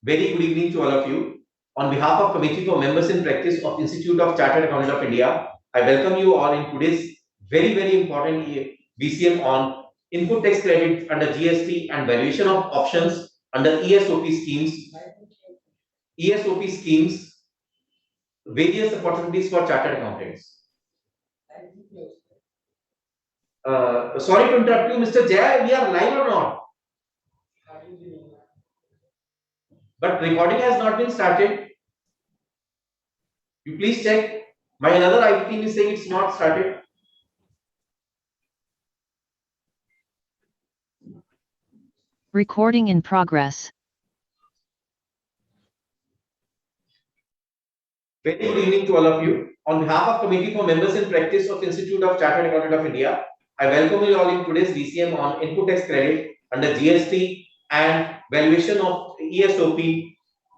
Very good evening to all of you. On behalf of Committee for Members in Practice of Institute of Chartered Accountants of India, I welcome you all in today's very important VCM on input tax credit under GST and valuation of options under ESOP schemes. ESOP schemes, various opportunities for chartered accountants. Sorry to interrupt you, Mr. Jay. We are live or not? But recording has not been started. You please check. My another IT team is saying it's not started. Recording in progress. Very good evening to all of you. On behalf of Committee for Members in Practice of Institute of Chartered Accountants of India, I welcome you all in today's VCM on input tax credit under GST and valuation of ESOP,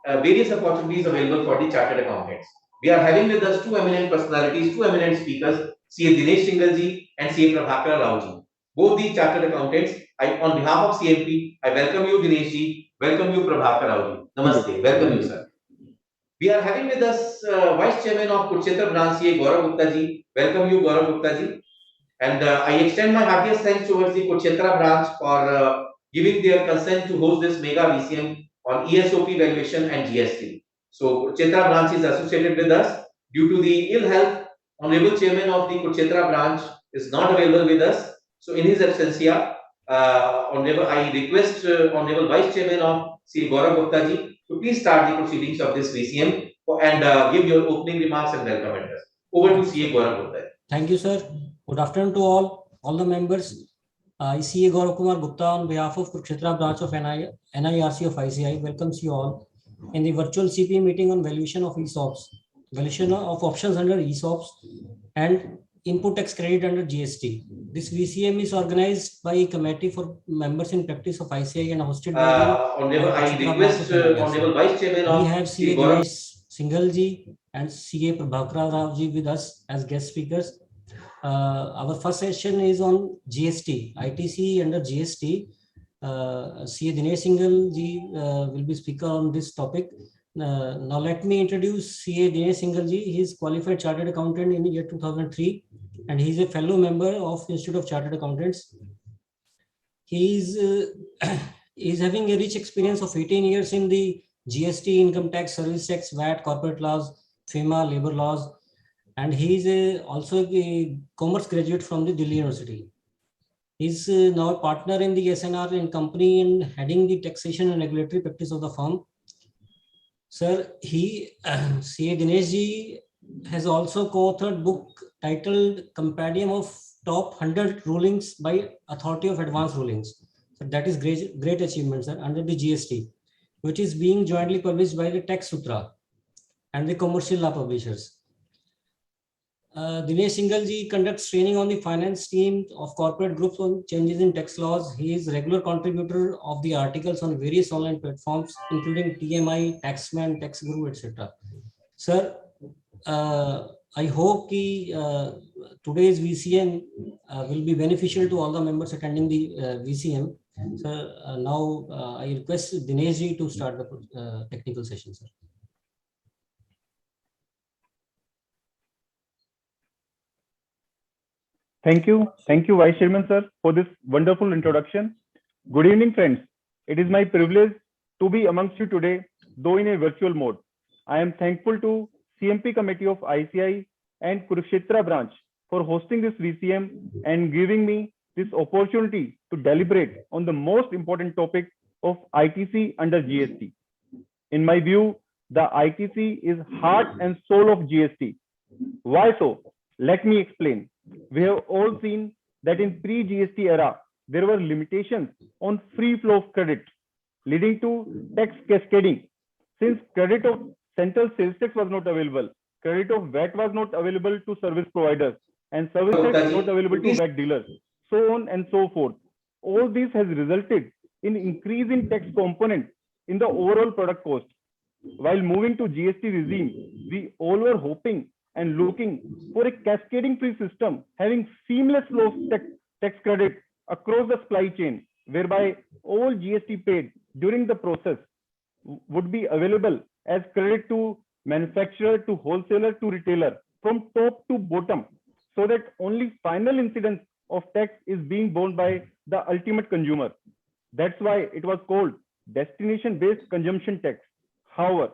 various opportunities available for the chartered accountants. We are having with us two eminent personalities, two eminent speakers, CA Dinesh Singhal and CA Prabhakar Rao. Both the chartered accountants. On behalf of CMP, I welcome you, Dinesh ji. Welcome you, Prabhakar Rao. Namaste. Welcome you, sir. We are having with us Vice Chairman of Kurukshetra branch, CA Gaurav Gupta ji. Welcome you, Gaurav Gupta ji. And I extend my happiest thanks towards the Kurukshetra branch for giving their consent to host this mega VCM on ESOP valuation and GST. So Kurukshetra branch is associated with us. Due to the ill health, Honorable Chairman of the Kurukshetra branch is not available with us. So in his absentia, I request Honorable Vice Chairman of CA Gaurav Gupta ji to please start the proceedings of this VCM and give your opening remarks and welcome address. Over to CA Gaurav Gupta. Thank you, sir. Good afternoon to all the members. I, CA Gaurav Kumar Gupta, on behalf of Kurukshetra branch of NIRC of ICI, welcomes you all in the virtual CP meeting on valuation of ESOPs, valuation of options under ESOPs, and input tax credit under GST. This VCM is organized by a committee for members in practice of ICI and hosted by I request Honorable Vice Chairman of we have CA Dinesh Singhal ji and CA Prabhakar Rao ji with us as guest speakers. Our first session is on GST, ITC under GST. CA Dinesh Singhal ji will be speaker on this topic. Now let me introduce CA Dinesh Singhal ji. He is qualified chartered accountant in the year 2003 and he is a fellow member of Institute of Chartered Accountants. He is having a rich experience of 18 years in the GST, income tax, service tax, VAT, corporate laws, FEMA, labor laws, and he is also a commerce graduate from the Delhi University. He is now a partner in the SNR and company and heading the taxation and regulatory practice of the firm. Sir, CA Dinesh ji has also co-authored book titled Compendium of Top 100 Rulings by Authority of Advanced Rulings. So that is great achievement, sir, under the GST, which is being jointly published by the Tax Sutra and the commercial law publishers. Dinesh Singhal ji conducts training on the finance team of corporate groups on changes in tax laws. He is regular contributor of the articles on various online platforms, including TMI, Taxman, TaxGuru, etc. Sir, I hope today's VCM will be beneficial to all the members attending the VCM. Sir, now I request Dinesh ji to start the technical session, sir. Thank you, Vice Chairman, sir, for this wonderful introduction. Good evening, friends. It is my privilege to be amongst you today, though in a virtual mode. I am thankful to CMP Committee of ICI and Kurukshetra branch for hosting this VCM and giving me this opportunity to deliberate on the most important topic of ITC under GST. In my view, the ITC is heart and soul of GST. Why so? Let me explain. We have all seen that in pre-GST era, there were limitations on free flow of credit, leading to tax cascading. Since credit of central sales tax was not available, credit of VAT was not available to service providers, and service tax was not available to VAT dealers, so on and so forth. All this has resulted in increase in tax component in the overall product cost. While moving to GST regime, we all were hoping and looking for a cascading free system having seamless flow of tax credit across the supply chain, whereby all GST paid during the process would be available as credit to manufacturer, to wholesaler, to retailer, from top to bottom, so that only final incidence of tax is being borne by the ultimate consumer. That's why it was called destination-based consumption tax. However,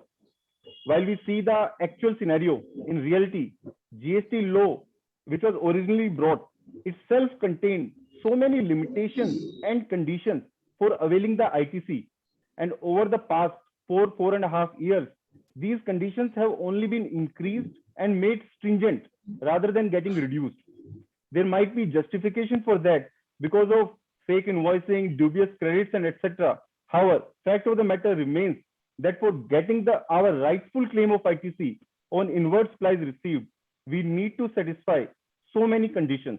while we see the actual scenario, in reality, GST law, which was originally brought, itself contained so many limitations and conditions for availing the ITC. And over the past 4.5 years, these conditions have only been increased and made stringent rather than getting reduced. There might be justification for that because of fake invoicing, dubious credits, and etc. However, fact of the matter remains that for getting our rightful claim of ITC on inward supplies received, we need to satisfy so many conditions.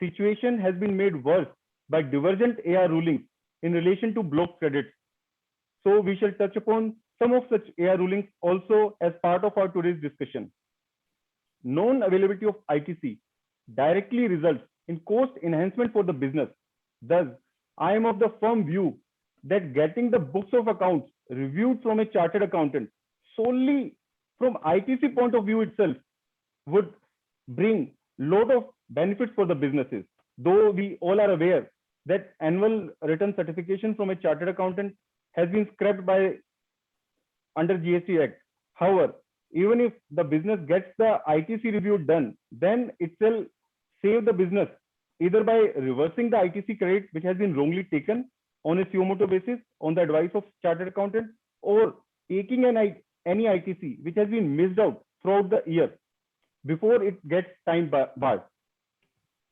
Situation has been made worse by divergent AR rulings in relation to block credits. So we shall touch upon some of such AR rulings also as part of our today's discussion. Non-availability of ITC directly results in cost enhancement for the business. Thus, I am of the firm view that getting the books of accounts reviewed from a chartered accountant solely from ITC point of view itself would bring lot of benefits for the businesses. Though we all are aware that annual return certification from a chartered accountant has been scrapped by under GST Act. However, even if the business gets the ITC review done, then it will save the business either by reversing the ITC credit which has been wrongly taken on a suo motu basis on the advice of chartered accountant, or taking any ITC which has been missed out throughout the year before it gets time barred.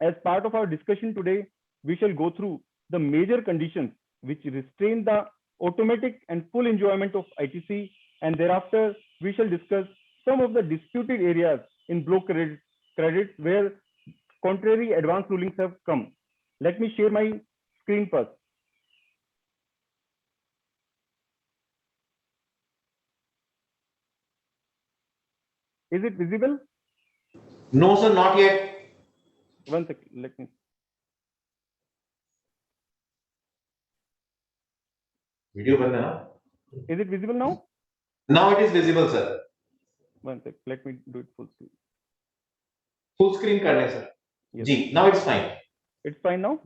As part of our discussion today, we shall go through the major conditions which restrain the automatic and full enjoyment of ITC, and thereafter we shall discuss some of the disputed areas in block credit where contrary advance rulings have come. Let me share my screen first. Is it visible? No, sir, not yet. One second, let me. Video band hai na? Is it visible now? Now it is visible, sir. One second, let me do it full screen. Full screen karne, sir. Yes. Ji, now it's fine. It's fine now?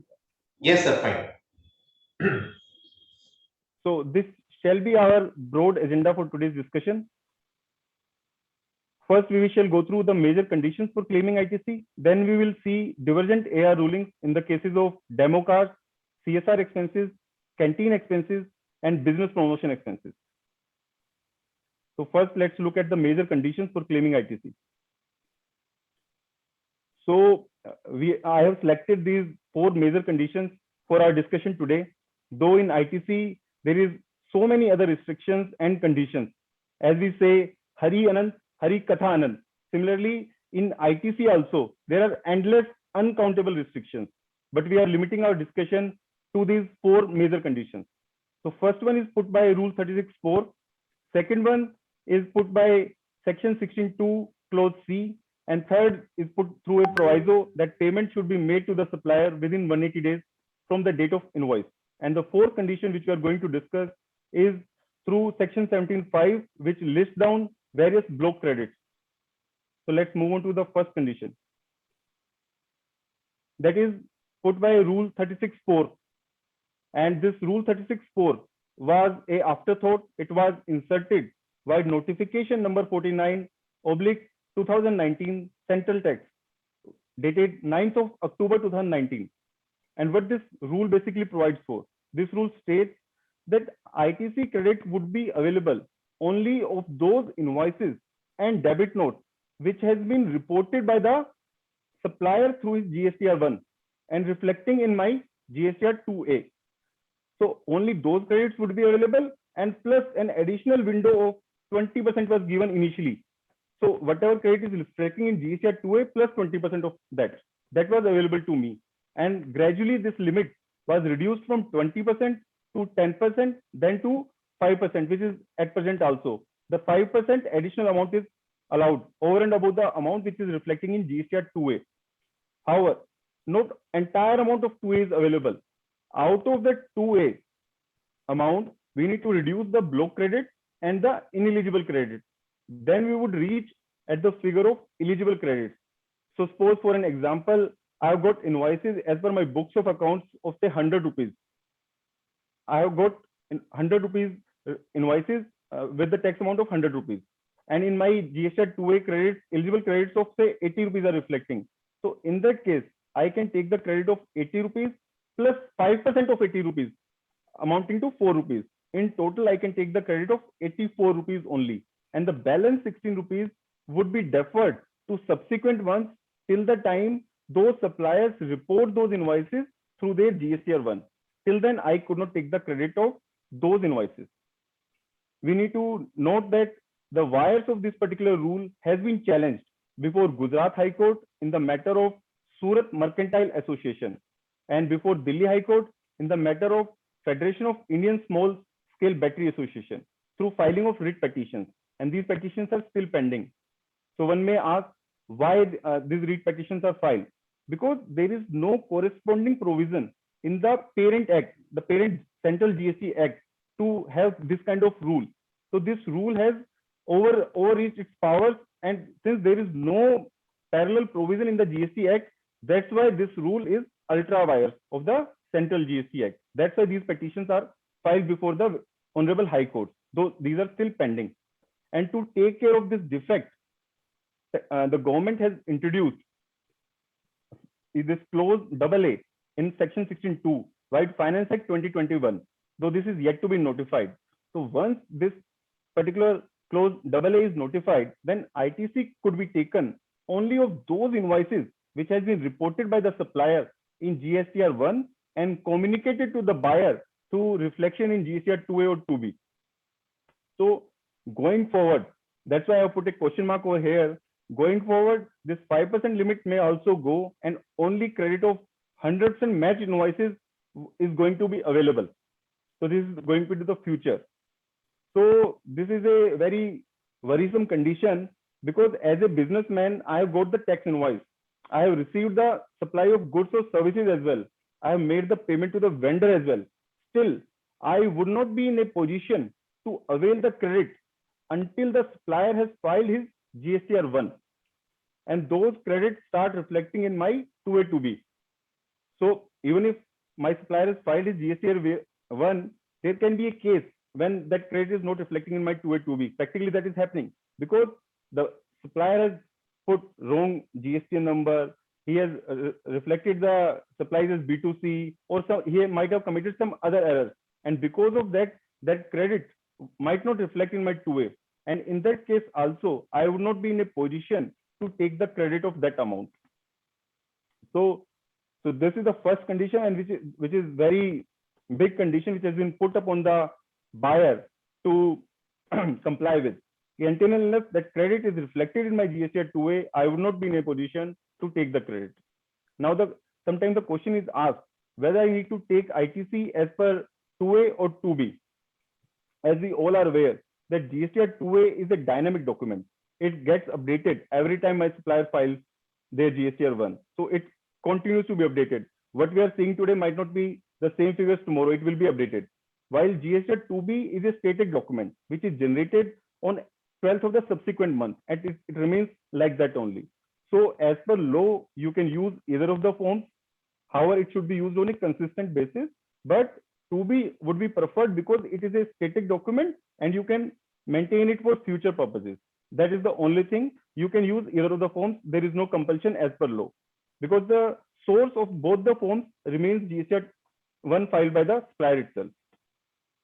Yes, sir, fine. So this shall be our broad agenda for today's discussion. First, we shall go through the major conditions for claiming ITC. Then we will see divergent AR rulings in the cases of demo cards, CSR expenses, canteen expenses, and business promotion expenses. So first, let's look at the major conditions for claiming ITC. So I have selected these 4 major conditions for our discussion today. Though in ITC, there is so many other restrictions and conditions. As we say, Hari Anand, Hari Katha Anand. Similarly, in ITC also, there are endless, uncountable restrictions. But we are limiting our discussion to these 4 major conditions. So first one is put by Rule 36(4). Second one is put by Section 16(2), Clause C. And third is put through a proviso that payment should be made to the supplier within 180 days from the date of invoice. And the 4th condition which we are going to discuss is through Section 17(5), which lists down various block credits. So let's move on to the first condition. That is put by Rule 36(4). And this Rule 36(4) was a afterthought. It was inserted by notification number 49/2019 Central Tax, dated 9th of October 2019. And what this rule basically provides for, this rule states that ITC credit would be available only of those invoices and debit notes which has been reported by the supplier through his GSTR1 and reflecting in my GSTR2A. So only those credits would be available, and plus an additional window of 20% was given initially. So whatever credit is reflecting in GSTR2A plus 20% of that was available to me. And gradually this limit was reduced from 20% to 10%, then to 5%, which is at present also. The 5% additional amount is allowed over and above the amount which is reflecting in GSTR2A. However, not entire amount of 2A is available. Out of the 2A amount, we need to reduce the block credit and the ineligible credit. Then we would reach at the figure of eligible credits. So suppose for an example, I have got invoices as per my books of accounts of say 100 rupees. I have got 100 rupees invoices with the tax amount of 100 rupees. And in my GST 2A credits, eligible credits of say 80 rupees are reflecting. So in that case, I can take the credit of 80 rupees plus 5% of 80 rupees, amounting to 4 rupees. In total, I can take the credit of 84 rupees only. And the balance 16 rupees would be deferred to subsequent months till the time those suppliers report those invoices through their GSTR1. Till then, I could not take the credit of those invoices. We need to note that the wires of this particular rule has been challenged before Gujarat High Court in the matter of Surat Mercantile Association and before Delhi High Court in the matter of Federation of Indian Small Scale Battery Association through filing of writ petitions. And these petitions are still pending. So one may ask why these writ petitions are filed. Because there is no corresponding provision in the Parent Act, the Parent Central GST Act, to have this kind of rule. So this rule has overreached its powers, and since there is no parallel provision in the GST Act, that's why this rule is ultra vires of the Central GST Act. That's why these petitions are filed before the Honorable High Court, though these are still pending. And to take care of this defect, the government has introduced this clause AA in section 16(2), right, Finance Act 2021, though this is yet to be notified. So once this particular clause AA is notified, then ITC could be taken only of those invoices which has been reported by the supplier in GSTR1 and communicated to the buyer through reflection in GSTR2A or 2B. So going forward, that's why I put a question mark over here. Going forward, this 5% limit may also go, and only credit of 100% matched invoices is going to be available. So this is going to be the future. So this is a very worrisome condition, because as a businessman, I have got the tax invoice. I have received the supply of goods or services as well. I have made the payment to the vendor as well. Still, I would not be in a position to avail the credit until the supplier has filed his GSTR1. And those credits start reflecting in my 2A, 2B. So even if my supplier has filed his GSTR1, there can be a case when that credit is not reflecting in my 2A, 2B. Practically that is happening because the supplier has put wrong GST number. He has reflected the supplies as B2C, or he might have committed some other errors. And because of that, that credit might not reflect in my 2A. And in that case also, I would not be in a position to take the credit of that amount. So this is the first condition, and which is very big condition which has been put upon the buyer to comply with. Until and unless that credit is reflected in my GST 2A, I would not be in a position to take the credit. Now, sometimes the question is asked whether I need to take ITC as per 2A or 2B. As we all are aware that GST 2A is a dynamic document. It gets updated every time my supplier files their GSTR1. So it continues to be updated. What we are seeing today might not be the same figures tomorrow. It will be updated. While GSTR 2B is a static document, which is generated on 12th of the subsequent month, and it remains like that only. So as per law, you can use either of the forms. However, it should be used on a consistent basis. But 2B would be preferred because it is a static document and you can maintain it for future purposes. That is the only thing. You can use either of the forms. There is no compulsion as per law, because the source of both the forms remains GST1 filed by the supplier itself.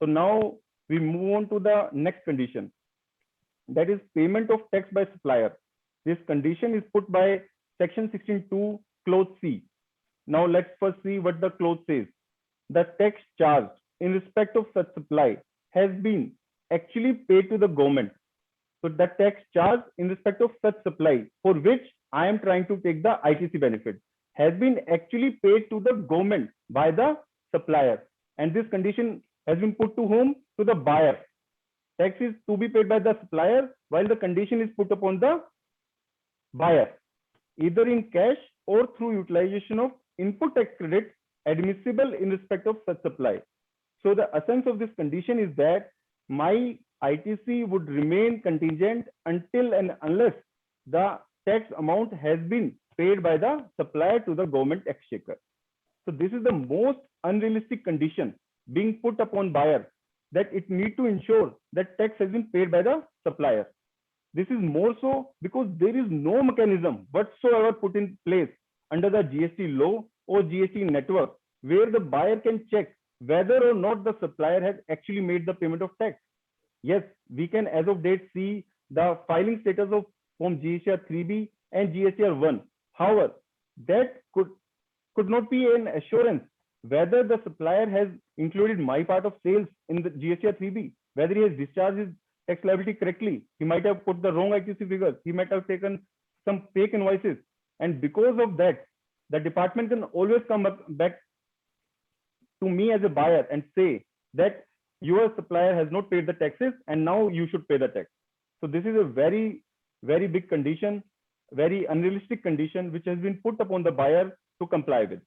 So now we move on to the next condition, that is payment of tax by supplier. This condition is put by section 16(2) clause C. Now let's first see what the clause says. The tax charged in respect of such supply has been actually paid to the government. So the tax charged in respect of such supply for which I am trying to take the ITC benefit has been actually paid to the government by the supplier. And this condition has been put to whom? To the buyer. Tax is to be paid by the supplier, while the condition is put upon the buyer, either in cash or through utilization of input tax credit admissible in respect of such supply. So the essence of this condition is that my ITC would remain contingent until and unless the tax amount has been paid by the supplier to the government exchequer. So this is the most unrealistic condition being put upon buyer, that it need to ensure that tax has been paid by the supplier. This is more so because there is no mechanism whatsoever put in place under the GST law or GST network where the buyer can check whether or not the supplier has actually made the payment of tax. Yes, we can as of date see the filing status of Form GSTR 3B and GSTR 1. However, that could not be an assurance whether the supplier has included my part of sales in the GSTR 3B, whether he has discharged his tax liability correctly. He might have put the wrong ITC figures. He might have taken some fake invoices. And because of that, the department can always come back to me as a buyer and say that your supplier has not paid the taxes and now you should pay the tax. So this is a very, very big condition, very unrealistic condition, which has been put upon the buyer to comply with.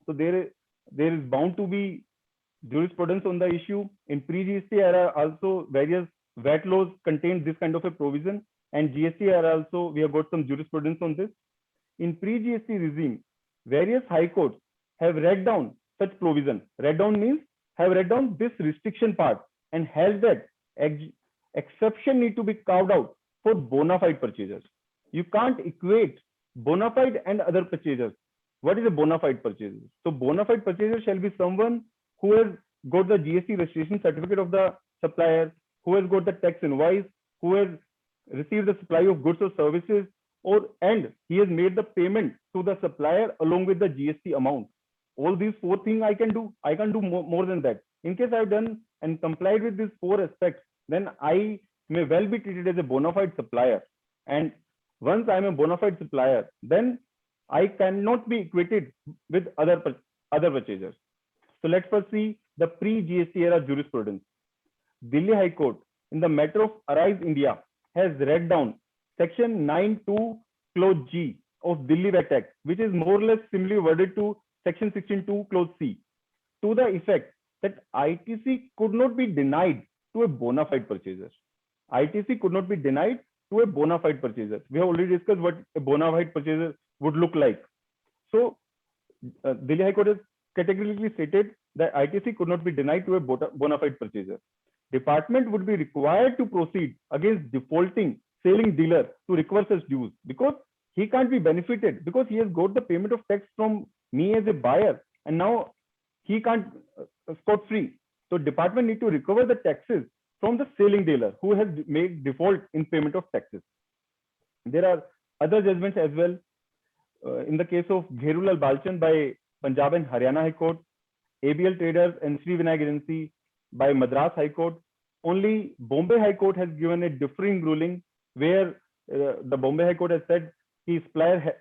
So there is bound to be jurisprudence on the issue. In pre-GST era, also various VAT laws contain this kind of a provision, and GST era also we have got some jurisprudence on this. In pre-GST regime, various high courts have read down such provision. Read down means have read down this restriction part and held that exception need to be carved out for bona fide purchasers. You can't equate bona fide and other purchasers. What is a bona fide purchaser? So bona fide purchaser shall be someone who has got the GST registration certificate of the supplier, who has got the tax invoice, who has received the supply of goods or services, and he has made the payment to the supplier along with the GST amount. All these four things I can do. I can do more than that. In case I've done and complied with these four aspects, then I may well be treated as a bona fide supplier. And once I'm a bona fide supplier, then I cannot be equated with other purchasers. So let's first see the pre-GST era jurisprudence. Delhi High Court in the matter of Arise India has read down section 9(2) clause G of Delhi VAT Act, which is more or less similarly worded to section 16(2) clause C, to the effect that ITC could not be denied to a bona fide purchaser. ITC could not be denied to a bona fide purchaser. We have already discussed what a bona fide purchaser would look like. So Delhi High Court has categorically stated that ITC could not be denied to a bona fide purchaser. Department would be required to proceed against defaulting selling dealer to recover such dues, because he can't be benefited because he has got the payment of tax from me as a buyer, and now he can't scot free. So department need to recover the taxes from the selling dealer who has made default in payment of taxes. There are other judgments as well. In the case of Gherulal Balchand by Punjab and Haryana High Court, ABL Traders and Sri Vinayak Agency by Madras High Court, only Bombay High Court has given a differing ruling where the Bombay High Court has said the supplier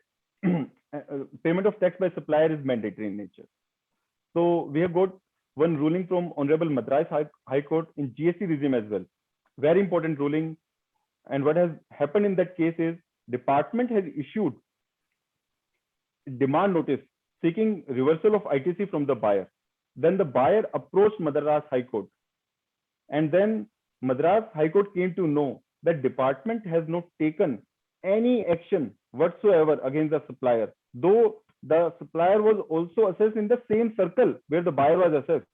payment of tax by supplier is mandatory in nature. So we have got one ruling from Honorable Madras High Court in GST regime as well. Very important ruling. And what has happened in that case is department has issued demand notice seeking reversal of ITC from the buyer. Then the buyer approached Madras High Court. And then Madras High Court came to know that department has not taken any action whatsoever against the supplier, though the supplier was also assessed in the same circle where the buyer was assessed.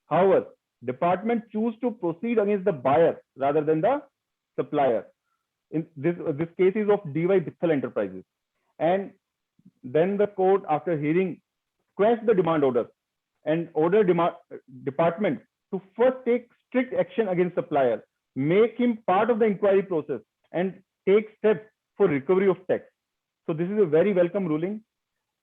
However, department chose to proceed against the buyer rather than the supplier. In this case is of DY Bithal Enterprises. And then the court, after hearing, quashed the demand order and ordered department to first take strict action against supplier, make him part of the inquiry process, and take steps for recovery of tax. So this is a very welcome ruling,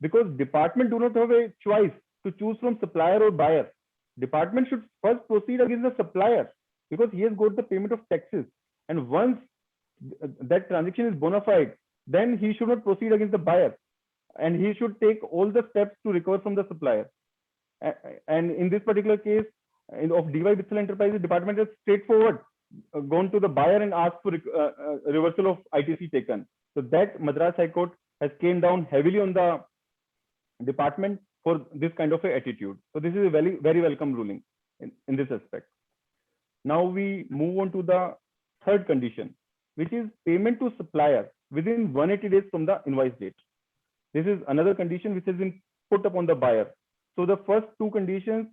because department do not have a choice to choose from supplier or buyer. Department should first proceed against the supplier because he has got the payment of taxes. And once that transaction is bona fide, then he should not proceed against the buyer, and he should take all the steps to recover from the supplier. And in this particular case of DY Bithal Enterprises, department has straightforward gone to the buyer and asked for reversal of ITC taken. So that Madras High Court has came down heavily on the department for this kind of a attitude. So this is a very, very welcome ruling in this aspect. Now we move on to the third condition, which is payment to supplier within 180 days from the invoice date. This is another condition which has been put upon the buyer. So the first two conditions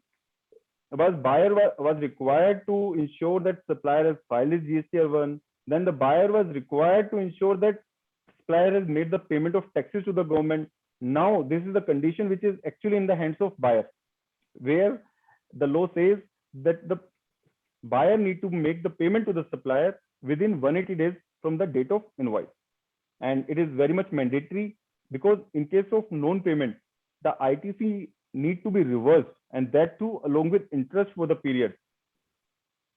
was buyer was required to ensure that supplier has filed his GST-1. Then the buyer was required to ensure that supplier has made the payment of taxes to the government. Now this is the condition which is actually in the hands of buyer, where the law says that the buyer need to make the payment to the supplier within 180 days from the date of invoice. And it is very much mandatory, because in case of non-payment, the ITC need to be reversed, and that too along with interest for the period.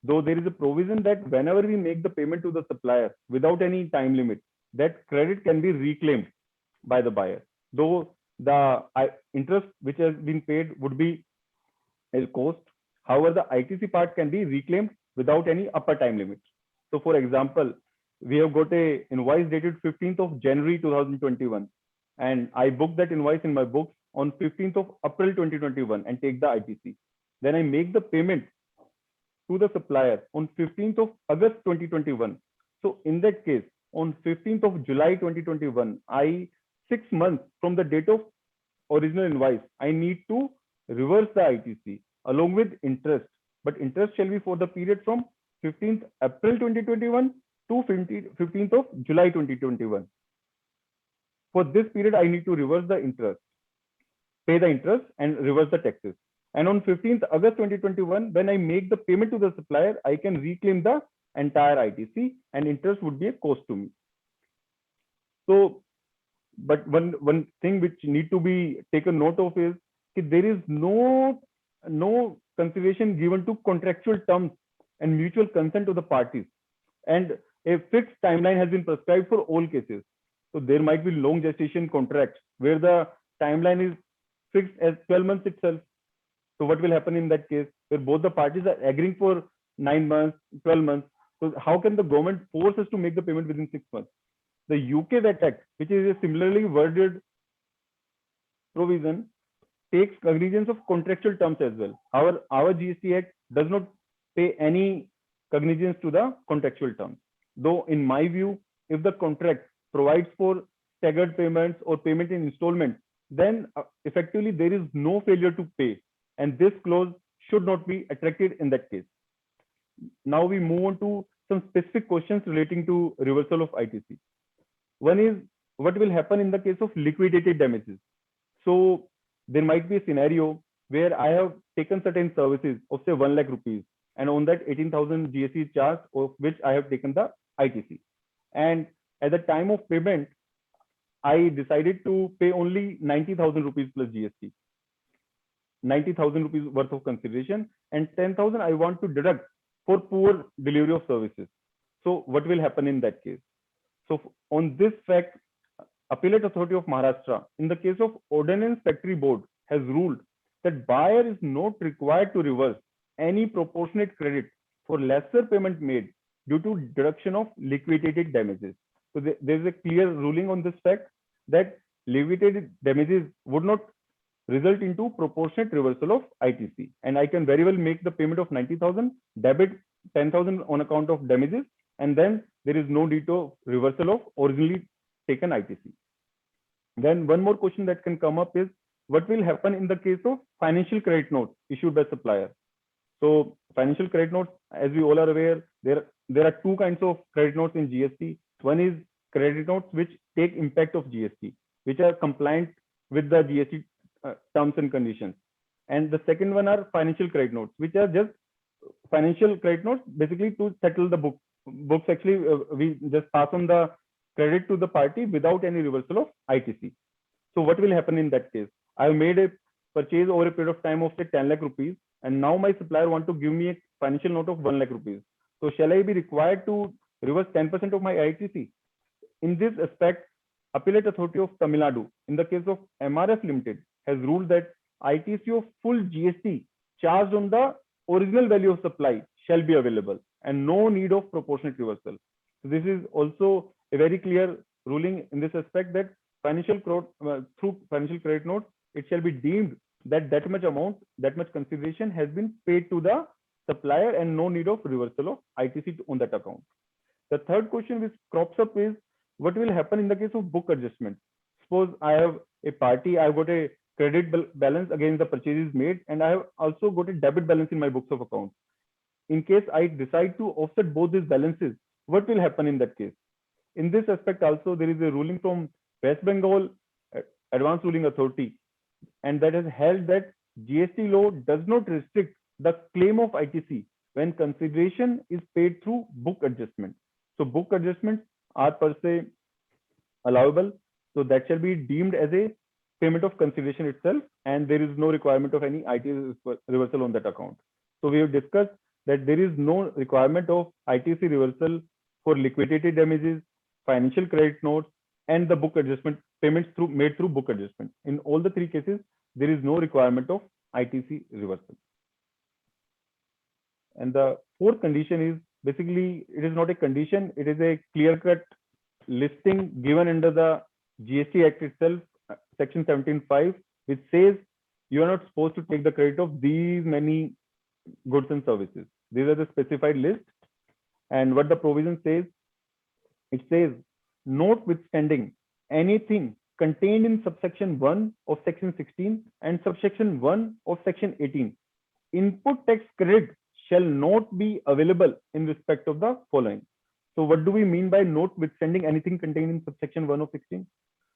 Though there is a provision that whenever we make the payment to the supplier without any time limit, that credit can be reclaimed by the buyer. Though the interest which has been paid would be a cost. However, the ITC part can be reclaimed without any upper time limit. So for example, we have got a invoice dated 15th of January 2021, and I booked that invoice in my books on 15th of April 2021 and take the ITC. Then I make the payment to the supplier on 15th of August 2021. So in that case, on 15th of July 2021, 6 months from the date of original invoice, I need to reverse the ITC along with interest. But interest shall be for the period from 15th April 2021 to 15th of July 2021. For this period, I need to reverse the interest, pay the interest and reverse the taxes. And on 15th August 2021, when I make the payment to the supplier, I can reclaim the entire ITC and interest would be a cost to me. So, but one thing which need to be taken note of is that there is no consideration given to contractual terms and mutual consent to the parties. And a fixed timeline has been prescribed for all cases. So there might be long gestation contracts where the timeline is fixed as 12 months itself. So what will happen in that case, where both the parties are agreeing for 9 months, 12 months? So how can the government force us to make the payment within 6 months? The UK VAT Act, which is a similarly worded provision, takes cognizance of contractual terms as well. Our GST Act does not pay any cognizance to the contractual terms. Though in my view, if the contract provides for staggered payments or payment in installment, then effectively there is no failure to pay. And this clause should not be attracted in that case. Now we move on to some specific questions relating to reversal of ITC. One is, what will happen in the case of liquidated damages? So there might be a scenario where I have taken certain services of say 1 lakh rupees, and on that 18,000 GST charge, of which I have taken the ITC. And at the time of payment, I decided to pay only 90,000 rupees plus GST, 90,000 rupees worth of consideration, and 10,000 I want to deduct for poor delivery of services. So what will happen in that case? So on this fact, Appellate Authority of Maharashtra, in the case of Ordnance Factory Board, has ruled that buyer is not required to reverse any proportionate credit for lesser payment made due to deduction of liquidated damages. So there is a clear ruling on this fact that liquidated damages would not result into proportionate reversal of ITC. And I can very well make the payment of 90,000, debit 10,000 on account of damages, and then there is no need to reversal of originally taken ITC. Then one more question that can come up is, what will happen in the case of financial credit notes issued by supplier? So financial credit notes, as we all are aware, there are two kinds of credit notes in GST. One is credit notes which take impact of GST, which are compliant with the GST terms and conditions. And the second one are financial credit notes, which are just financial credit notes, basically to settle the books. Actually, we just pass on the credit to the party without any reversal of ITC. So what will happen in that case? I have made a purchase over a period of time of say 10 lakh rupees, and now my supplier want to give me a financial note of 1 lakh rupees. So shall I be required to reverse 10% of my ITC? In this aspect, Appellate Authority of Tamil Nadu, in the case of MRF Limited, has ruled that ITC of full GST charged on the original value of supply shall be available, and no need of proportionate reversal. So this is also a very clear ruling in this aspect that through financial credit notes, it shall be deemed that much amount, that much consideration has been paid to the supplier and no need of reversal of ITC on that account. The third question which crops up is what will happen in the case of book adjustment. Suppose I have a party, I've got a credit balance against the purchases made, and I have also got a debit balance in my books of accounts. In case I decide to offset both these balances, what will happen in that case? In this aspect also, there is a ruling from West Bengal Advanced Ruling Authority, and that has held that GST law does not restrict the claim of ITC when consideration is paid through book adjustment. So book adjustments are per se allowable. So that shall be deemed as a payment of consideration itself, and there is no requirement of any ITC reversal on that account. So we have discussed that there is no requirement of ITC reversal for liquidated damages, financial credit notes, and the book adjustment payments made through book adjustment. In all the three cases, there is no requirement of ITC reversal. And the fourth condition is basically, it is not a condition, it is a clear-cut listing given under the GST Act itself, section 17(5), which says you are not supposed to take the credit of these many goods and services. These are the specified list. And what the provision says, it says, notwithstanding anything contained in subsection 1 of section 16 and subsection 1 of section 18, input tax credit shall not be available in respect of the following. So what do we mean by notwithstanding anything contained in subsection 1 of 16?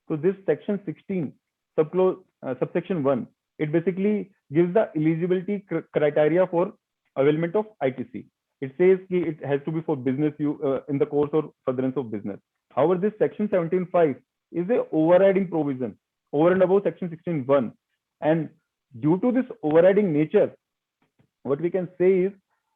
So this section 16, subsection 1, it basically gives the eligibility criteria for availment of ITC. It says it has to be for business in the course or furtherance of business. However, this section 17(5) is a overriding provision over and above section 16(1). And due to this overriding nature, what we can say is,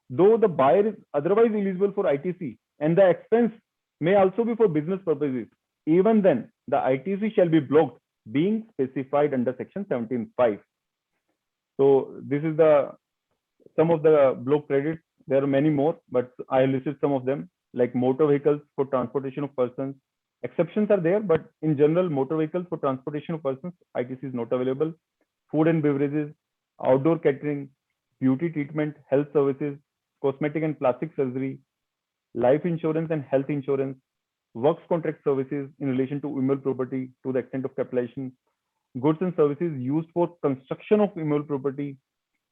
though the buyer is otherwise eligible for ITC and the expense may also be for business purposes, even then the ITC shall be blocked, being specified under section 17(5). So this is some of the block credits. There are many more, but I listed some of them, like motor vehicles for transportation of persons. Exceptions are there, but in general, motor vehicles for transportation of persons, ITC is not available. Food and beverages, outdoor catering, beauty treatment, health services, cosmetic and plastic surgery, life insurance and health insurance, works contract services in relation to immovable property to the extent of capitalization, goods and services used for construction of immovable property,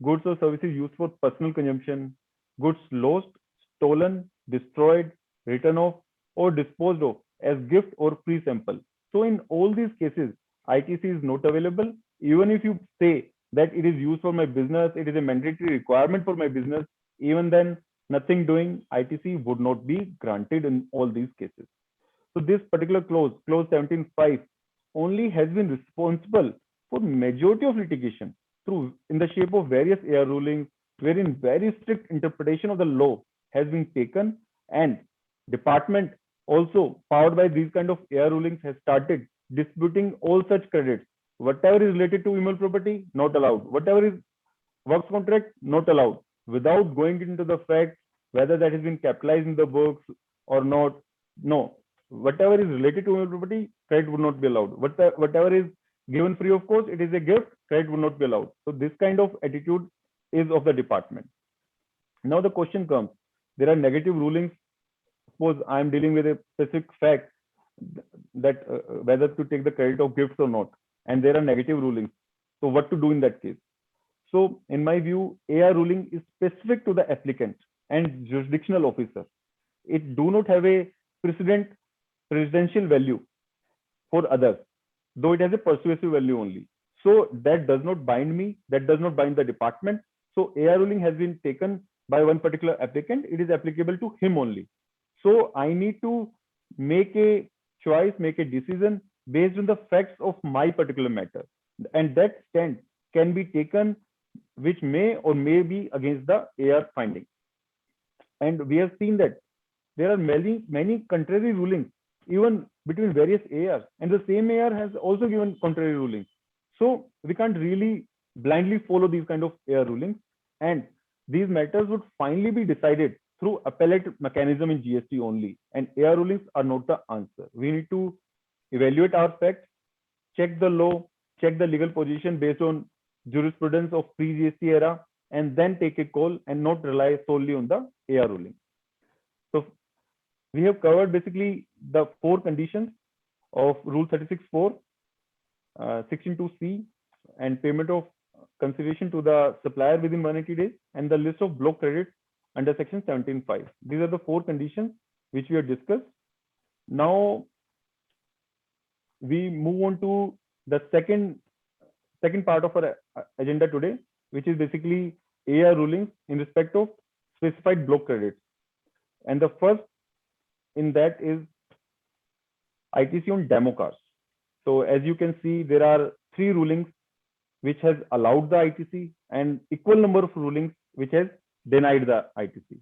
goods or services used for personal consumption, goods lost, stolen, destroyed, written off, or disposed of as gift or free sample. So in all these cases, ITC is not available. Even if you say that it is used for my business, it is a mandatory requirement for my business, even then nothing doing, ITC would not be granted in all these cases. So this particular clause 17(5), only has been responsible for majority of litigation in the shape of various AR rulings, wherein very strict interpretation of the law has been taken, and department also powered by these kind of AR rulings has started disputing all such credits. Whatever is related to immovable property, not allowed. Whatever is works contract, not allowed, without going into the fact whether that has been capitalized in the books or not. No, whatever is related to immovable property, credit would not be allowed. Whatever is given free of cost, it is a gift, credit would not be allowed. So this kind of attitude is of the department. Now the question comes, there are negative rulings. Suppose I am dealing with a specific fact that whether to take the credit of gifts or not, and there are negative rulings. So what to do in that case? So in my view, AR ruling is specific to the applicant and jurisdictional officer. It do not have a presidential value for others, though it has a persuasive value only. So that does not bind me, that does not bind the department. So AR ruling has been taken by one particular applicant, it is applicable to him only. So I need to make a choice, make a decision based on the facts of my particular matter. And that stand can be taken which may or may be against the AR finding. And we have seen that there are many contrary rulings, even between various ARs, and the same AR has also given contrary rulings. So we can't really blindly follow these kind of AR rulings, and these matters would finally be decided through appellate mechanism in GST only, and AR rulings are not the answer. We need to evaluate our facts, check the law, check the legal position based on jurisprudence of pre-GST era, and then take a call and not rely solely on the AR ruling. So we have covered basically the 4 conditions of Rule 36(4), 16(2)(c), and payment of consideration to the supplier within 180 days, and the list of block credits under Section 17(5). These are the 4 conditions which we have discussed. Now we move on to the second part of our agenda today, which is basically AR rulings in respect of specified block credits. And the first in that is ITC on demo cars. So as you can see, there are 3 rulings which has allowed the ITC and equal number of rulings which has denied the ITC.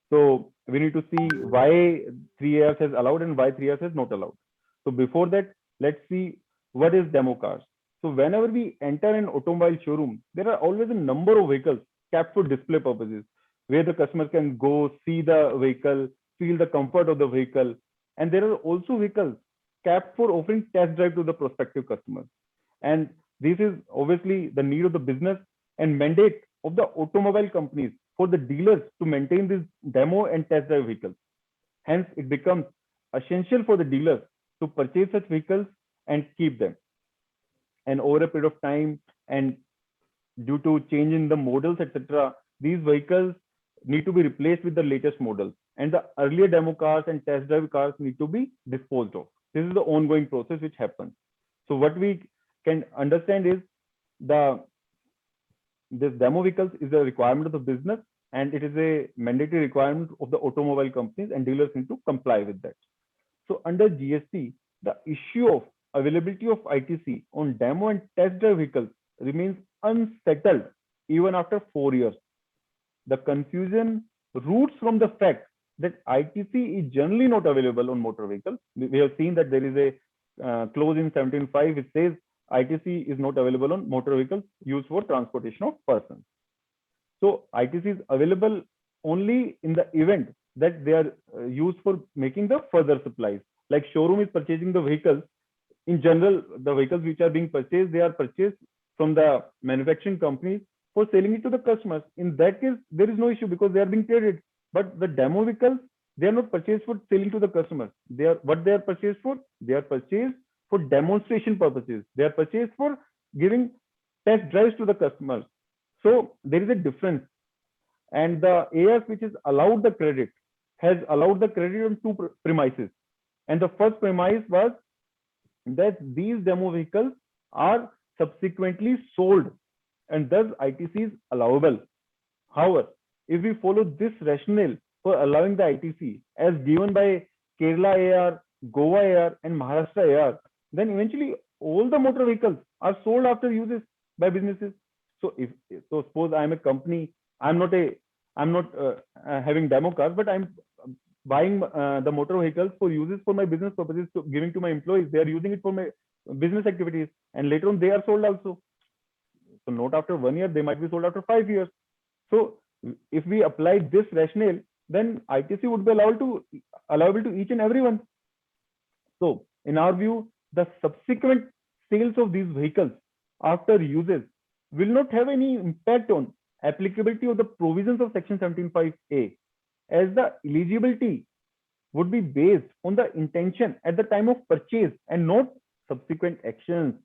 So we need to see why 3 ARs has allowed and why 3 ARs has not allowed. So before that, let's see what is demo cars. So whenever we enter an automobile showroom, there are always a number of vehicles kept for display purposes, where the customer can go see the vehicle, feel the comfort of the vehicle. And there are also vehicles kept for offering test drive to the prospective customers. And this is obviously the need of the business and mandate of the automobile companies for the dealers to maintain these demo and test drive vehicles. Hence, it becomes essential for the dealers to purchase such vehicles and keep them. And over a period of time, and due to change in the models, etc., these vehicles need to be replaced with the latest models, and the earlier demo cars and test drive cars need to be disposed of. This is the ongoing process which happens. So what we can understand is this demo vehicles is a requirement of the business, and it is a mandatory requirement of the automobile companies, and dealers need to comply with that. So under GST, the issue of availability of ITC on demo and test drive vehicles remains unsettled even after 4 years. The confusion roots from the fact that ITC is generally not available on motor vehicles. We have seen that there is a clause in 17(5) which says ITC is not available on motor vehicles used for transportation of persons. So ITC is available only in the event that they are used for making the further supplies. Like showroom is purchasing the vehicles. In general, the vehicles which are being purchased, they are purchased from the manufacturing companies for selling it to the customers. In that case, there is no issue because they are being traded. But the demo vehicles, they are not purchased for selling to the customers. They are purchased for? They are purchased for demonstration purposes. They are purchased for giving test drives to the customers. So there is a difference. And the AS which has allowed the credit has allowed the credit on 2 premises. And the first premise was that these demo vehicles are subsequently sold, and thus ITC is allowable. However, if we follow this rationale for allowing the ITC as given by Kerala AR, Goa AR, and Maharashtra AR, then eventually all the motor vehicles are sold after uses by businesses. So suppose I'm a company, I'm not having demo cars, but I'm buying the motor vehicles for uses for my business purposes, so giving to my employees. They are using it for my business activities, and later on they are sold also. So not after 1 year, they might be sold after 5 years. So if we apply this rationale, then ITC would be allowable to each and everyone. So in our view, the subsequent sales of these vehicles after uses will not have any impact on applicability of the provisions of Section 17(5)(a), as the eligibility would be based on the intention at the time of purchase and not subsequent actions.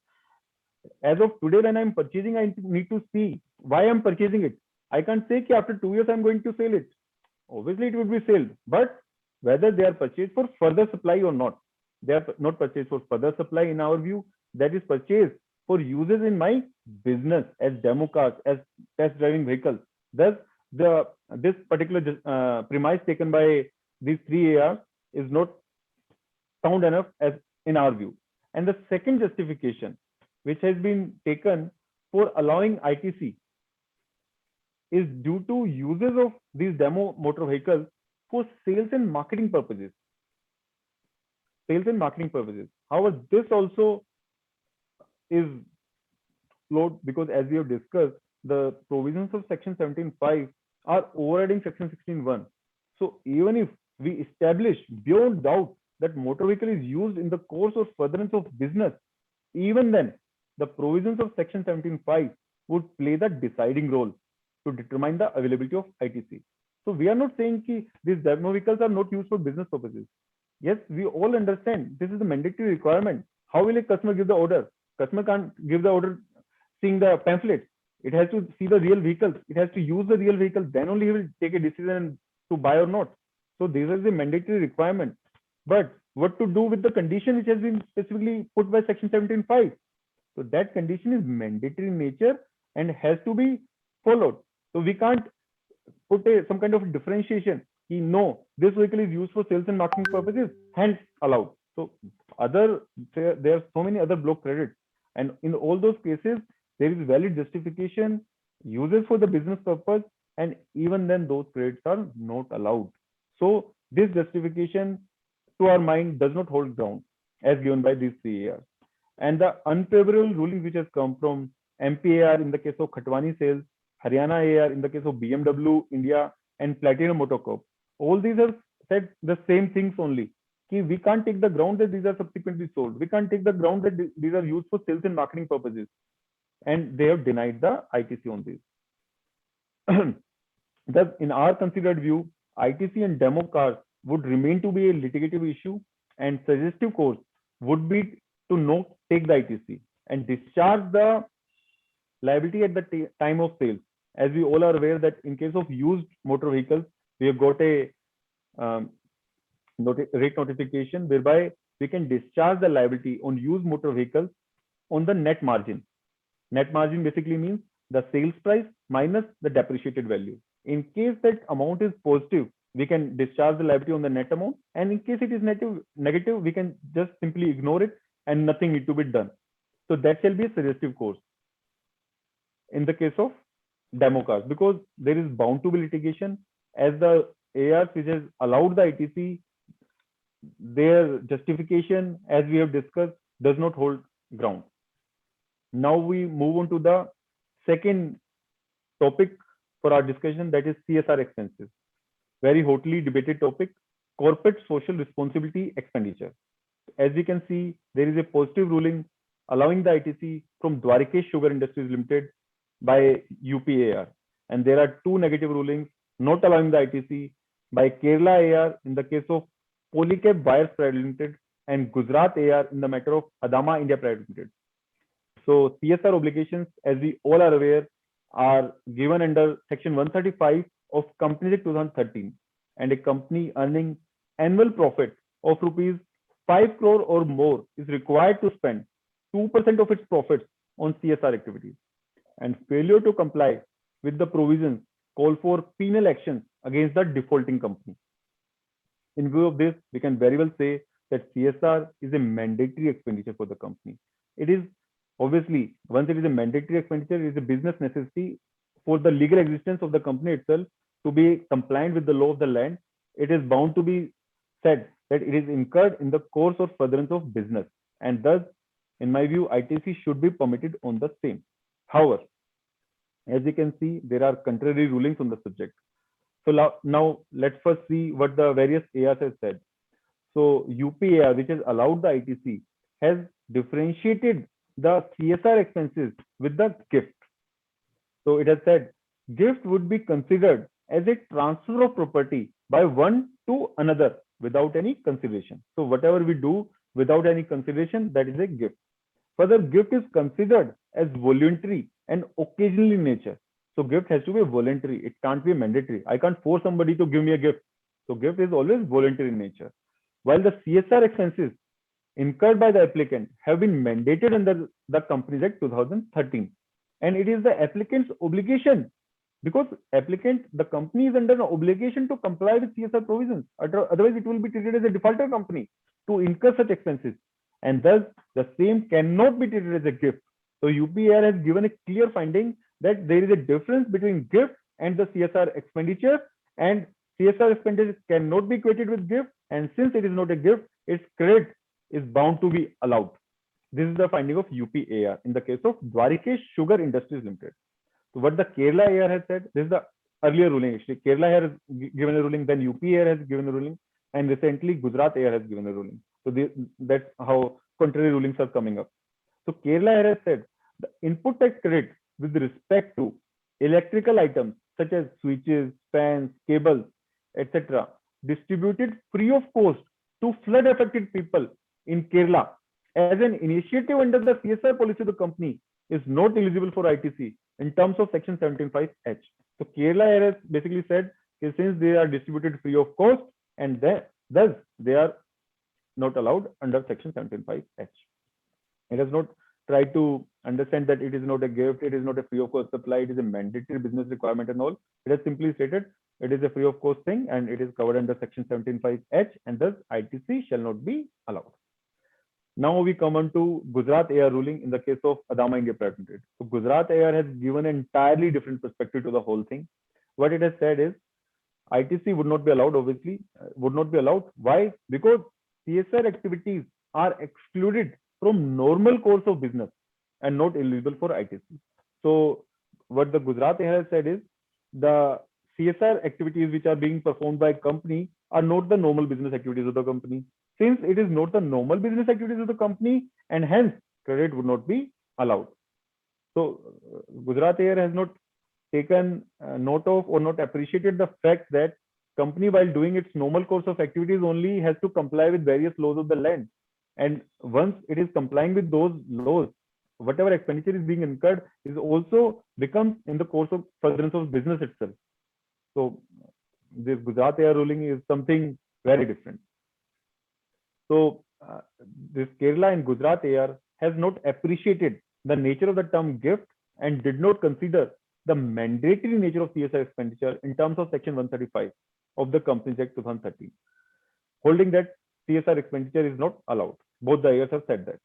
As of today, when I'm purchasing, I need to see why I'm purchasing it. I can't say after 2 years I'm going to sell it. Obviously, it would be sold, but whether they are purchased for further supply or not, they are not purchased for further supply in our view. That is purchased for uses in my business as demo cars, as test driving vehicles. Thus, this particular premise taken by these 3 ARs is not sound enough as in our view. And the second justification which has been taken for allowing ITC is due to uses of these demo motor vehicles for sales and marketing purposes. However, this also is flawed because, as we have discussed, the provisions of Section 17(5) are overriding Section 16(1). So even if we establish beyond doubt that motor vehicle is used in the course or furtherance of business, even then the provisions of Section 17(5) would play the deciding role to determine the availability of ITC. So we are not saying that these demo vehicles are not used for business purposes. Yes, we all understand this is a mandatory requirement. How will a customer give the order? Customer can't give the order seeing the pamphlet. It has to see the real vehicles. It has to use the real vehicle. Then only he will take a decision to buy or not. So this is a mandatory requirement. But what to do with the condition which has been specifically put by Section 17(5)? So that condition is mandatory in nature and has to be followed. So we can't put some kind of differentiation. No, this vehicle is used for sales and marketing purposes, hence allowed. So there are so many other block credits, and in all those cases, there is valid justification, uses for the business purpose, and even then those credits are not allowed. So this justification, to our mind, does not hold ground as given by these CARs. And the unfavorable ruling which has come from MPAR in the case of Khatwani Sales, Haryana AR in the case of BMW India, and Platinum Motor Corp, all these have said the same things only. We can't take the ground that these are subsequently sold. We can't take the ground that these are used for sales and marketing purposes. And they have denied the ITC on this. Thus, in our considered view, ITC and demo cars would remain to be a litigative issue, and suggestive course would be to not take the ITC and discharge the liability at the time of sale. As we all are aware that in case of used motor vehicles, we have got a rate notification whereby we can discharge the liability on used motor vehicles on the net margin. Net margin basically means the sales price minus the depreciated value. In case that amount is positive, we can discharge the liability on the net amount, and in case it is negative, we can just simply ignore it and nothing need to be done. So that shall be a suggestive course in the case of demo cars, because there is bound to be litigation, as the ARs which has allowed the ITC, their justification, as we have discussed, does not hold ground. Now we move on to the second topic for our discussion, that is CSR expenses. Very hotly debated topic, corporate social responsibility expenditure. As we can see, there is a positive ruling allowing the ITC from Dwarikesh Sugar Industries Limited by UPAR, and there are two negative rulings not allowing the ITC by Kerala AR in the case of Polycab Buyers Private Limited and Gujarat AR in the matter of Adama India Private Limited. So CSR obligations, as we all are aware, are given under Section 135 of Companies Act 2013, and a company earning annual profit of rupees 5 crore or more is required to spend 2% of its profits on CSR activities, and failure to comply with the provisions call for penal actions against the defaulting company. In view of this, we can very well say that CSR is a mandatory expenditure for the company. It is obviously, once it is a mandatory expenditure, it is a business necessity for the legal existence of the company itself to be compliant with the law of the land. It is bound to be said that it is incurred in the course or furtherance of business, and thus, in my view, ITC should be permitted on the same. However, as you can see, there are contrary rulings on the subject. So now let's first see what the various ARs have said. So UPAR, which has allowed the ITC, has differentiated the CSR expenses with the gift. So it has said gift would be considered as a transfer of property by one to another without any consideration. So whatever we do without any consideration, that is a gift. Further, gift is considered as voluntary and occasional in nature. So gift has to be voluntary. It can't be mandatory. I can't force somebody to give me a gift. So gift is always voluntary in nature. While the CSR expenses incurred by the applicant have been mandated under the Companies Act 2013. And it is the applicant's obligation, because the company is under an obligation to comply with CSR provisions. Otherwise, it will be treated as a defaulter company to incur such expenses. And thus, the same cannot be treated as a gift. So UPAR has given a clear finding that there is a difference between gift and the CSR expenditure, and CSR expenditure cannot be equated with gift. And since it is not a gift, its credit is bound to be allowed. This is the finding of UPAR in the case of Dwarikesh Sugar Industries Limited. So what the Kerala AR has said, this is the earlier ruling actually. Kerala AR has given a ruling, then UPAR has given a ruling, and recently Gujarat AR has given a ruling. So that's how contrary rulings are coming up. So Kerala AR has said the input tax credit with respect to electrical items such as switches, fans, cables, etc., distributed free of cost to flood affected people in Kerala as an initiative under the CSR policy of the company is not eligible for ITC in terms of Section 17.5H. So Kerala has basically said since they are distributed free of cost and thus they are not allowed under Section 17.5H. It has not tried to understand that it is not a gift, it is not a free of cost supply, it is a mandatory business requirement and all. It has simply stated it is a free of cost thing and it is covered under Section 17.5H and thus ITC shall not be allowed. Now we come on to Gujarat AIR ruling in the case of Adama India Private Limited. So Gujarat AIR has given an entirely different perspective to the whole thing. What it has said is ITC would not be allowed, obviously, would not be allowed. Why? Because CSR activities are excluded from normal course of business and not eligible for ITC. So what the Gujarat AIR has said is the CSR activities which are being performed by company are not the normal business activities of the company. Since it is not the normal business activities of the company and hence credit would not be allowed. So Gujarat AIR has not taken note of or not appreciated the fact that company while doing its normal course of activities only has to comply with various laws of the land. And once it is complying with those laws, whatever expenditure is being incurred is also becomes in the course of furtherance of business itself. So this Gujarat AIR ruling is something very different. So this Kerala and Gujarat AIR has not appreciated the nature of the term gift and did not consider the mandatory nature of CSR expenditure in terms of Section 135 of the Companies Act 2013, holding that CSR expenditure is not allowed. Both the AIRs have said that.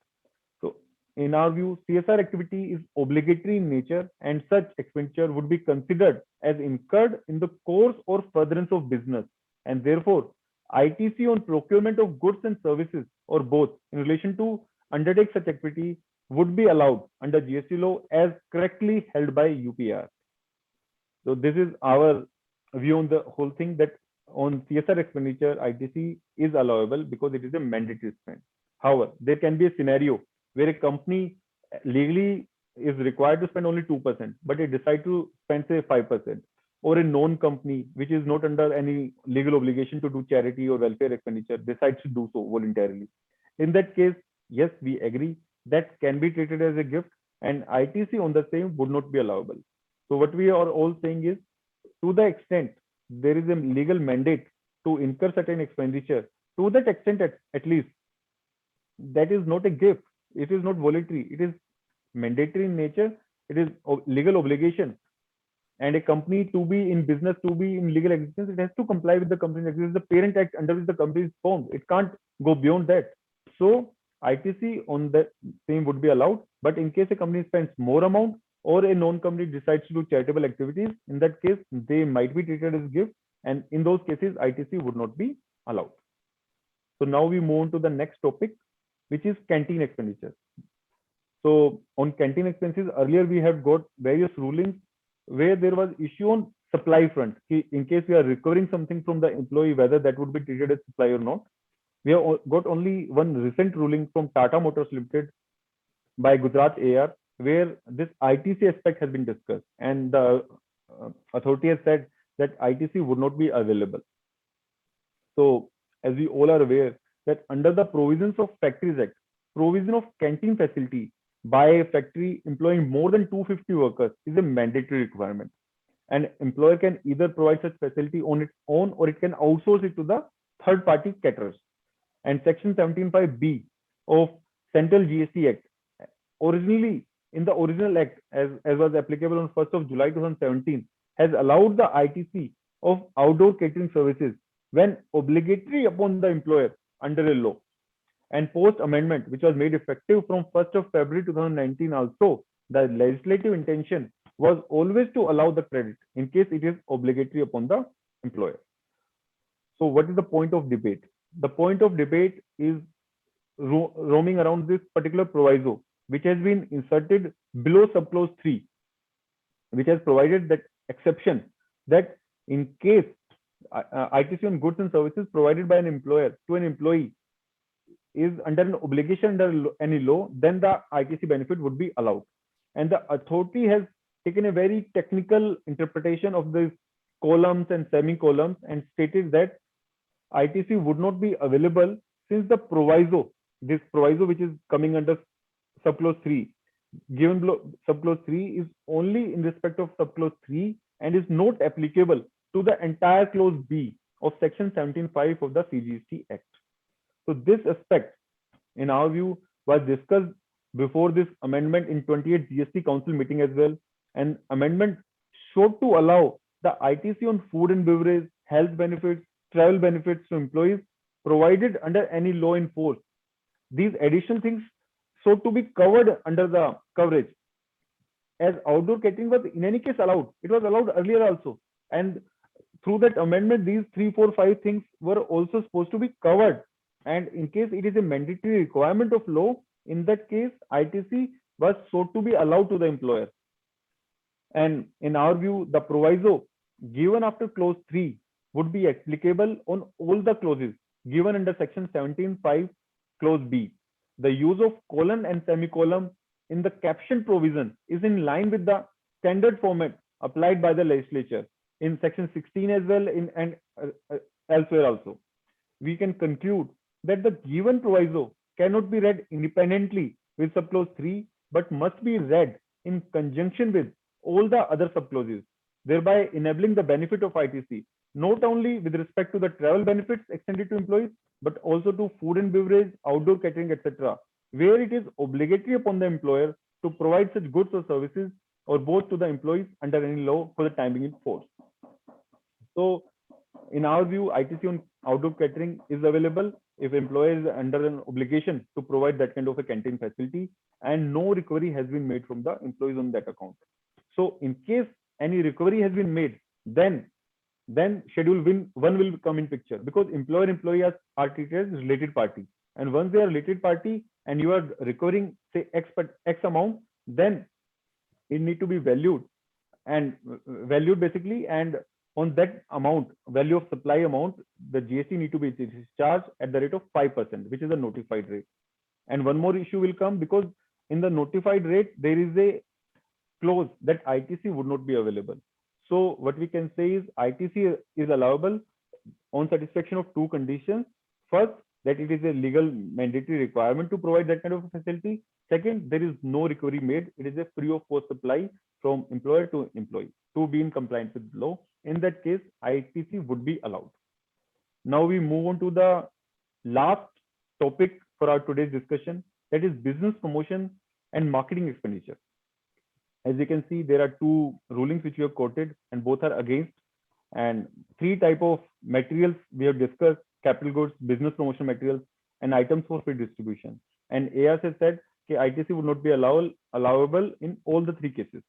So in our view, CSR activity is obligatory in nature and such expenditure would be considered as incurred in the course or furtherance of business, and therefore ITC on procurement of goods and services or both in relation to undertake such activity would be allowed under GST law as correctly held by UPR. So this is our view on the whole thing, that on CSR expenditure, ITC is allowable because it is a mandatory spend. However, there can be a scenario where a company legally is required to spend only 2%, but it decides to spend say 5%, or a known company which is not under any legal obligation to do charity or welfare expenditure decides to do so voluntarily. In that case, yes, we agree that can be treated as a gift and ITC on the same would not be allowable. So what we are all saying is, to the extent there is a legal mandate to incur certain expenditure, to that extent at least, that is not a gift. It is not voluntary. It is mandatory in nature. It is legal obligation. And a company to be in business, to be in legal existence, it has to comply with the Companies Act. This is the parent act under which the company is formed. It can't go beyond that. So ITC on the same would be allowed. But in case a company spends more amount or a known company decides to do charitable activities, in that case, they might be treated as gift. And in those cases, ITC would not be allowed. So now we move on to the next topic, which is canteen expenditure. So on canteen expenses, earlier we have got various rulings where there was issue on supply front. In case we are recovering something from the employee, whether that would be treated as supply or not. We have got only one recent ruling from Tata Motors Limited by Gujarat AIR, where this ITC aspect has been discussed, and the authority has said that ITC would not be available. So as we all are aware that under the provisions of Factories Act, provision of canteen facility by a factory employing more than 250 workers is a mandatory requirement. An employer can either provide such facility on its own or it can outsource it to the third party caterers. And Section 17.5B of Central GST Act, originally in the original act as was applicable on 1st of July 2017, has allowed the ITC of outdoor catering services when obligatory upon the employer under a law. And post amendment, which was made effective from 1st of February 2019 also, the legislative intention was always to allow the credit in case it is obligatory upon the employer. So what is the point of debate? The point of debate is roaming around this particular proviso, which has been inserted below subclause 3, which has provided that exception that in case ITC on goods and services provided by an employer to an employee is under an obligation under any law, then the ITC benefit would be allowed. And the authority has taken a very technical interpretation of the columns and semicolons and stated that ITC would not be available since the proviso, this proviso which is coming under subclause 3, given subclause 3 is only in respect of subclause 3 and is not applicable to the entire clause B of section 17(5) of the CGST Act. So this aspect, in our view, was discussed before this amendment in 28th GST Council meeting as well. An amendment sought to allow the ITC on food and beverage, health benefits, travel benefits to employees provided under any law in force. These additional things sought to be covered under the coverage. As outdoor catering was in any case allowed, it was allowed earlier also. And through that amendment, these 3, 4, 5 things were also supposed to be covered. And in case it is a mandatory requirement of law, in that case, ITC was sought to be allowed to the employer. And in our view, the proviso given after clause 3 would be applicable on all the clauses given under section 17(5) clause B. The use of colon and semicolon in the caption provision is in line with the standard format applied by the legislature in section 16 as well and elsewhere also. We can conclude that the given proviso cannot be read independently with subclause 3, but must be read in conjunction with all the other subclauses, thereby enabling the benefit of ITC, not only with respect to the travel benefits extended to employees, but also to food and beverage, outdoor catering, etc., where it is obligatory upon the employer to provide such goods or services or both to the employees under any law for the time being in force. So in our view, ITC on outdoor catering is available if employer is under an obligation to provide that kind of a canteen facility and no recovery has been made from the employees on that account. So in case any recovery has been made, then schedule 1 will come in picture, because employer-employee are treated as related party. And once they are related party and you are recovering say X amount, then it need to be valued basically, and on that amount, value of supply amount, the GST need to be charged at the rate of 5%, which is the notified rate. And one more issue will come, because in the notified rate, there is a clause that ITC would not be available. So what we can say is ITC is allowable on satisfaction of 2 conditions. First, that it is a legal mandatory requirement to provide that kind of a facility. Second, there is no recovery made. It is a free of cost supply from employer to employee to be in compliance with law. In that case, ITC would be allowed. Now we move on to the last topic for our today's discussion, that is business promotion and marketing expenditure. As you can see, there are 2 rulings which we have quoted and both are against, and 3 type of materials we have discussed: capital goods, business promotion materials, and items for free distribution. And AS has said that ITC would not be allowable in all the 3 cases.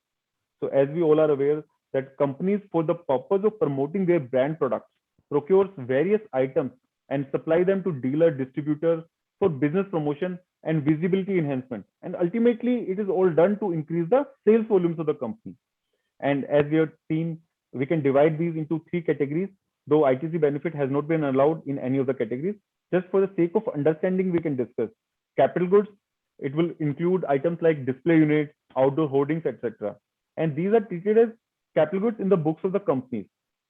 So as we all are aware that companies, for the purpose of promoting their brand products, procures various items and supply them to dealer, distributors for business promotion and visibility enhancement. And ultimately, it is all done to increase the sales volumes of the company. And as we have seen, we can divide these into 3 categories, though ITC benefit has not been allowed in any of the categories. Just for the sake of understanding, we can discuss capital goods. It will include items like display units, outdoor hoardings, etc. And these are treated as capital goods in the books of the companies.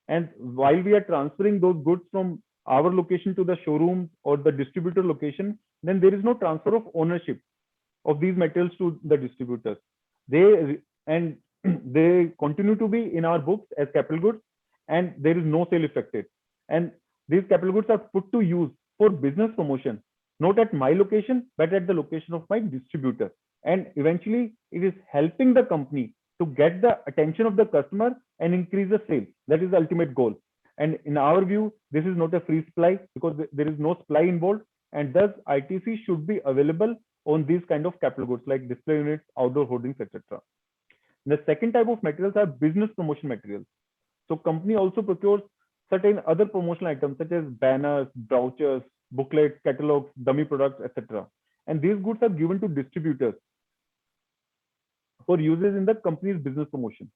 And while we are transferring those goods from our location to the showroom or the distributor location, then there is no transfer of ownership of these materials to the distributors. They continue to be in our books as capital goods, and there is no sale effected. And these capital goods are put to use for business promotion, not at my location, but at the location of my distributor. And eventually, it is helping the company to get the attention of the customer and increase the sales. That is the ultimate goal. And in our view, this is not a free supply, because there is no supply involved, and thus ITC should be available on these kind of capital goods like display units, outdoor hoardings, etc. The second type of materials are business promotion materials. So company also procures certain other promotional items such as banners, brochures, booklets, catalogs, dummy products, etc. And these goods are given to distributors for uses in the company's business promotion.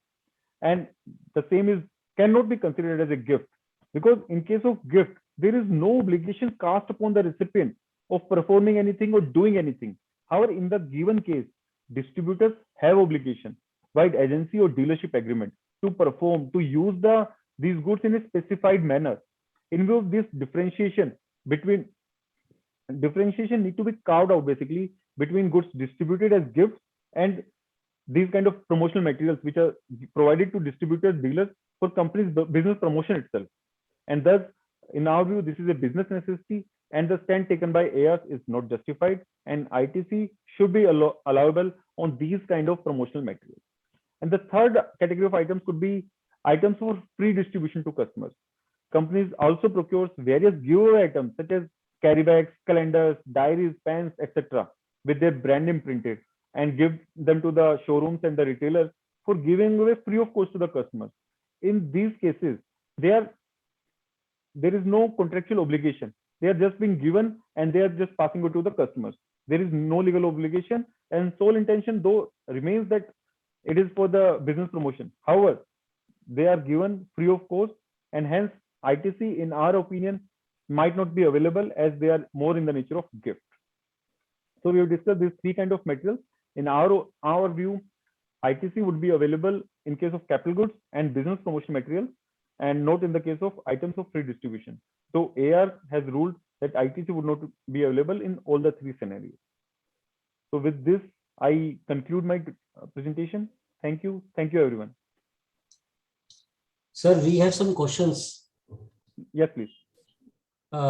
And the same cannot be considered as a gift, because in case of gift, there is no obligation cast upon the recipient of performing anything or doing anything. However, in the given case, distributors have obligation. specified agency or dealership agreement to perform, to use these goods in a specified manner. In view of this differentiation need to be carved out basically between goods distributed as gifts and these kind of promotional materials which are provided to distributors, dealers for companies' business promotion itself. And thus, in our view, this is a business necessity, and the stand taken by ARS is not justified, and ITC should be allowable on these kind of promotional materials. And the third category of items could be items for free distribution to customers. Companies also procures various giveaway items such as carry bags, calendars, diaries, pens, etc. with their brand name printed and give them to the showrooms and the retailers for giving away free of cost to the customers. In these cases, there is no contractual obligation. They are just being given and they are just passing it to the customers. There is no legal obligation, and sole intention though remains that it is for the business promotion. However, they are given free of cost, and hence ITC, in our opinion, might not be available as they are more in the nature of gift. So we have discussed these three kind of materials. In our view, ITC would be available in case of capital goods and business promotion material, and not in the case of items of free distribution. So AR has ruled that ITC would not be available in all the three scenarios. So with this, I conclude my presentation. Thank you. Thank you, everyone. Sir, we have some questions. Yes, please. One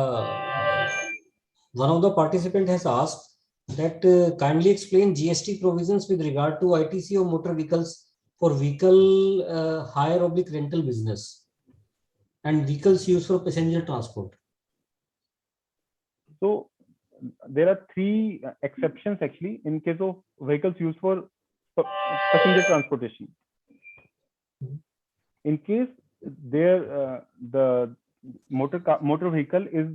of the participants has asked that kindly explain GST provisions with regard to ITC of motor vehicles for vehicle hire / rental business and vehicles used for passenger transport. So there are three exceptions actually in case of vehicles used for passenger transportation. In case the motor vehicle is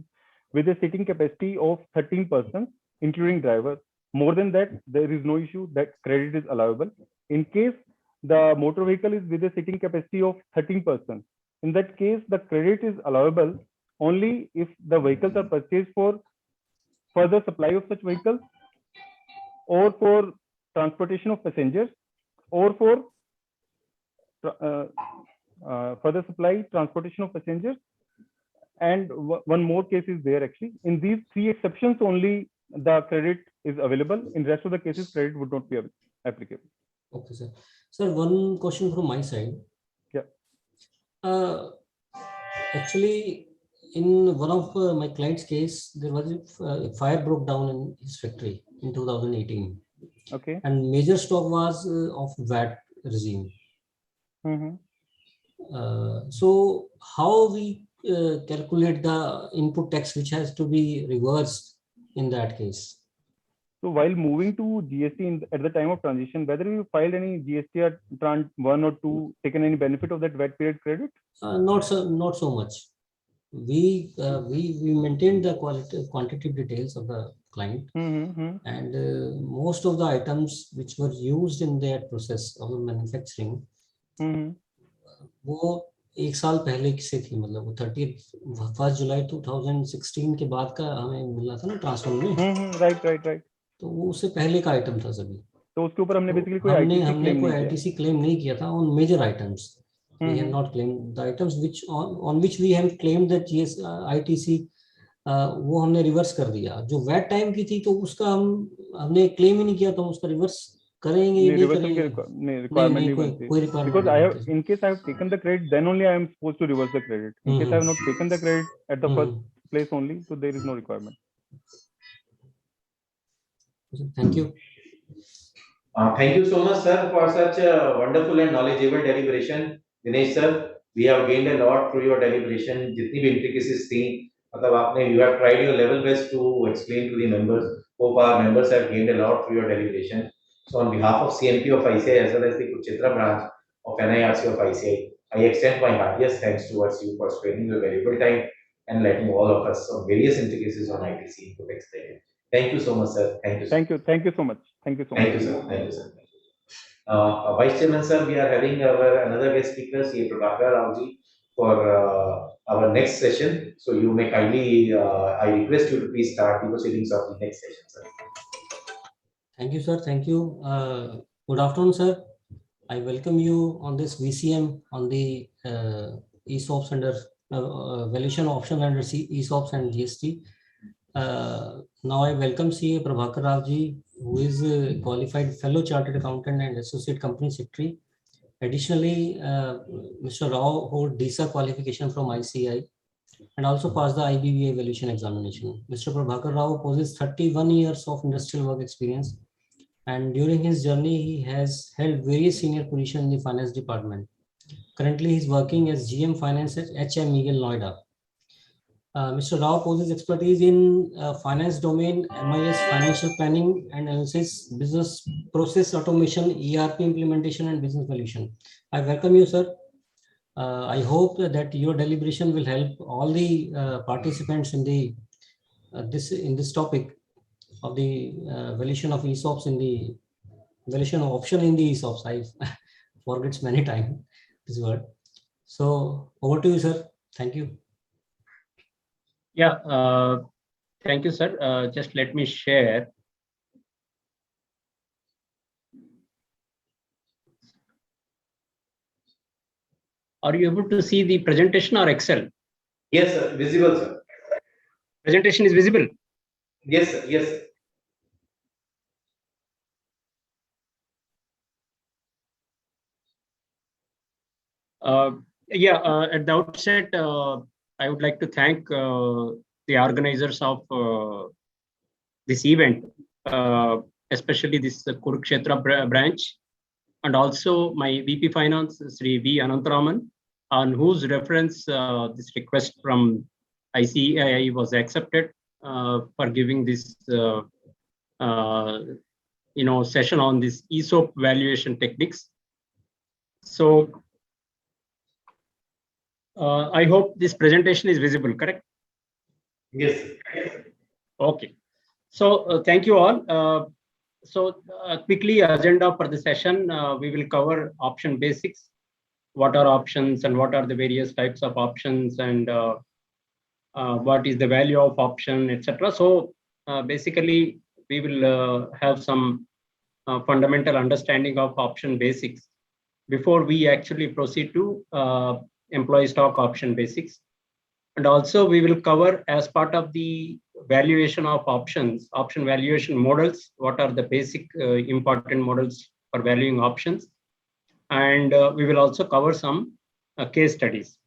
with a seating capacity of 13 persons, including driver, more than that, there is no issue that credit is allowable. In case the motor vehicle is with a seating capacity of 13 persons, in that case, the credit is allowable only if the vehicles are purchased for further supply of such vehicles, or for transportation of passengers, or for further supply, transportation of passengers. And one more case is there actually. In these three exceptions only the credit is available. In rest of the cases, credit would not be applicable. Okay, sir. Sir, one question from my side. Yeah. Actually, in one of my client's case, there was a fire broke down in his factory in 2018. Okay. And major stock was of VAT regime. Mm-hmm. So how we calculate the input tax which has to be reversed in that case? So while moving to GST at the time of transition, whether you filed any GST at tranche 1 or 2, taken any benefit of that VAT period credit? Not so much. We maintained the quantitative details of the client, and most of the items which were used in that process of the manufacturing, वो एक साल पहले से थी, मतलब वो 1 जुलाई 2016 के बाद का हमें मिला था ना ट्रांसफर में। राइट। तो वो उससे पहले का आइटम था सभी। तो उसके ऊपर हमने बेसिकली कोई आईटीसी क्लेम नहीं किया था on major items. We have not claimed the items on which we have claimed that ITC, वो हमने रिवर्स कर दिया। जो वैट टाइम की थी तो उसका हमने क्लेम ही नहीं किया, तो उसका रिवर्स करेंगे नहीं करेंगे, रिक्वायरमेंट नहीं बनती। Because in case I have taken the credit, then only I am supposed to reverse the credit. In case I have not taken the credit at the first place only, so there is no requirement. Thank you. Thank you so much, sir, for such a wonderful and knowledgeable deliberation. Dinesh sir, we have gained a lot through your deliberation. जितनी भी intricacies थी, मतलब आपने you have tried your level best to explain to the members. Hope our members have gained a lot through your deliberation. So on behalf of CMP of ICI as well as the Kurukshetra branch of NIRC of ICI, I extend my heartiest thanks towards you for spending your valuable time and letting all of us on various intricacies on ITC input tax credit. Thank you so much, sir. Thank you so much. Thank you so much. Thank you, sir. Vice Chairman, sir, we are having another guest speaker, CA Prabhakar Rao ji, for our next session. So you may kindly, I request you to please start the proceedings of the next session, sir. Thank you, sir. Thank you. Good afternoon, sir. I welcome you on this VCM on the ESOPs under valuation option under ESOPs and GST. Now I welcome CA Prabhakar Rao ji, who is a qualified fellow chartered accountant and associate company secretary. Additionally, Mr. Rao holds DISA qualification from ICI and also passed the IBBA valuation examination. Mr. Prabhakar Rao possesses 31 years of industrial work experience, and during his journey, he has held various senior positions in the finance department. Currently, he is working as GM Finance at HM Miguel Noida. Mr. Rao possesses expertise in finance domain, MIS, financial planning and analysis, business process automation, ERP implementation, and business valuation. I welcome you, sir. I hope that your deliberation will help all the participants in the this topic of the valuation of ESOPs in the valuation of option in the ESOPs. I forget many times this word. So over to you, sir. Thank you. Yeah, thank you, sir. Just let me share. Are you able to see the presentation or Excel? Yes, sir. Visible, sir. Presentation is visible? Yes, sir. Yes, sir. At the outset, I would like to thank the organizers of this event, especially this Kurukshetra branch, and also my VP Finance, Sri V. Anantaraman, on whose reference this request from ICAI was accepted for giving this session on this ESOP valuation techniques. So I hope this presentation is visible, correct? Yes. Okay. So thank you all. Quickly, agenda for the session, we will cover option basics. What are options and what are the various types of options, and what is the value of option, etc. So basically, we will have some fundamental understanding of option basics before we actually proceed to employee stock option basics. And also we will cover, as part of the valuation of options, option valuation models, what are the basic important models for valuing options. And we will also cover some case studies.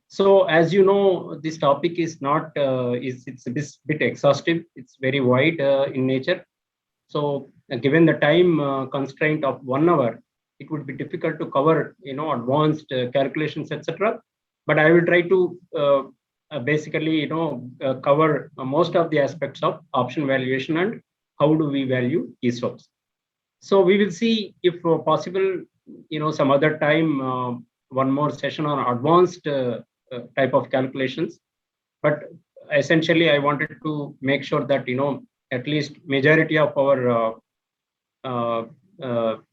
So as you know, this topic is not, it's a bit exhaustive. It's very wide in nature. So given the time constraint of 1 hour, it would be difficult to cover, advanced calculations, etc. But I will try to basically, cover most of the aspects of option valuation and how do we value ESOPs. So we will see, if possible, some other time, one more session on advanced type of calculations. But essentially, I wanted to make sure that, at least majority of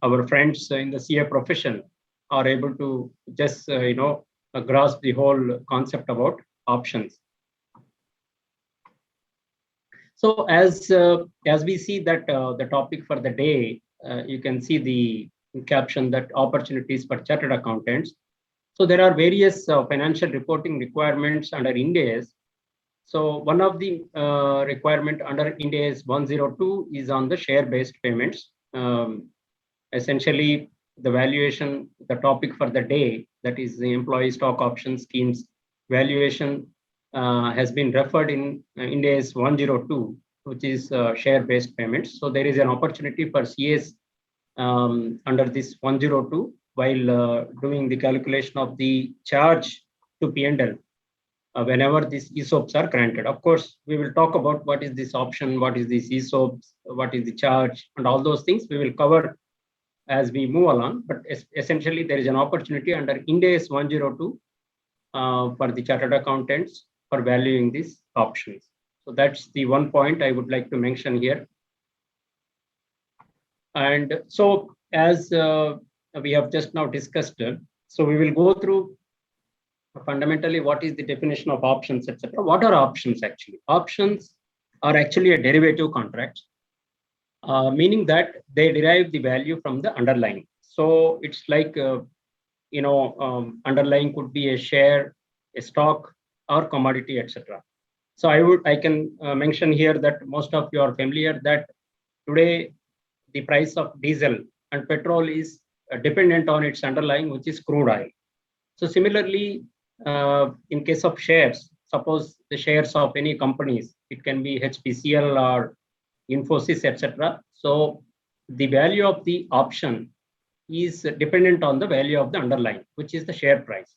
our friends in the CA profession are able to just, grasp the whole concept about options. So as we see that the topic for the day, you can see the caption that opportunities for chartered accountants. So there are various financial reporting requirements under Ind AS. So one of the requirement under Ind AS 102 is on the share-based payments. Essentially, the valuation, the topic for the day, that is the employee stock option schemes valuation, has been referred in Ind AS 102, which is share-based payments. So there is an opportunity for CAs under this 102 while doing the calculation of the charge to P&L whenever these ESOPs are granted. Of course, we will talk about what is this option, what is this ESOPs, what is the charge, and all those things we will cover as we move along. But essentially, there is an opportunity under Ind AS 102 for the chartered accountants for valuing these options. So that's the one point I would like to mention here. And so as we have just now discussed, so we will go through fundamentally what is the definition of options, etc. What are options actually? Options are actually a derivative contract, meaning that they derive the value from the underlying. So it's like, underlying could be a share, a stock, or commodity, etc. So I can mention here that most of you are familiar that today the price of diesel and petrol is dependent on its underlying, which is crude oil. So similarly, in case of shares, suppose the shares of any companies, it can be HPCL or Infosys, etc. So the value of the option is dependent on the value of the underlying, which is the share price.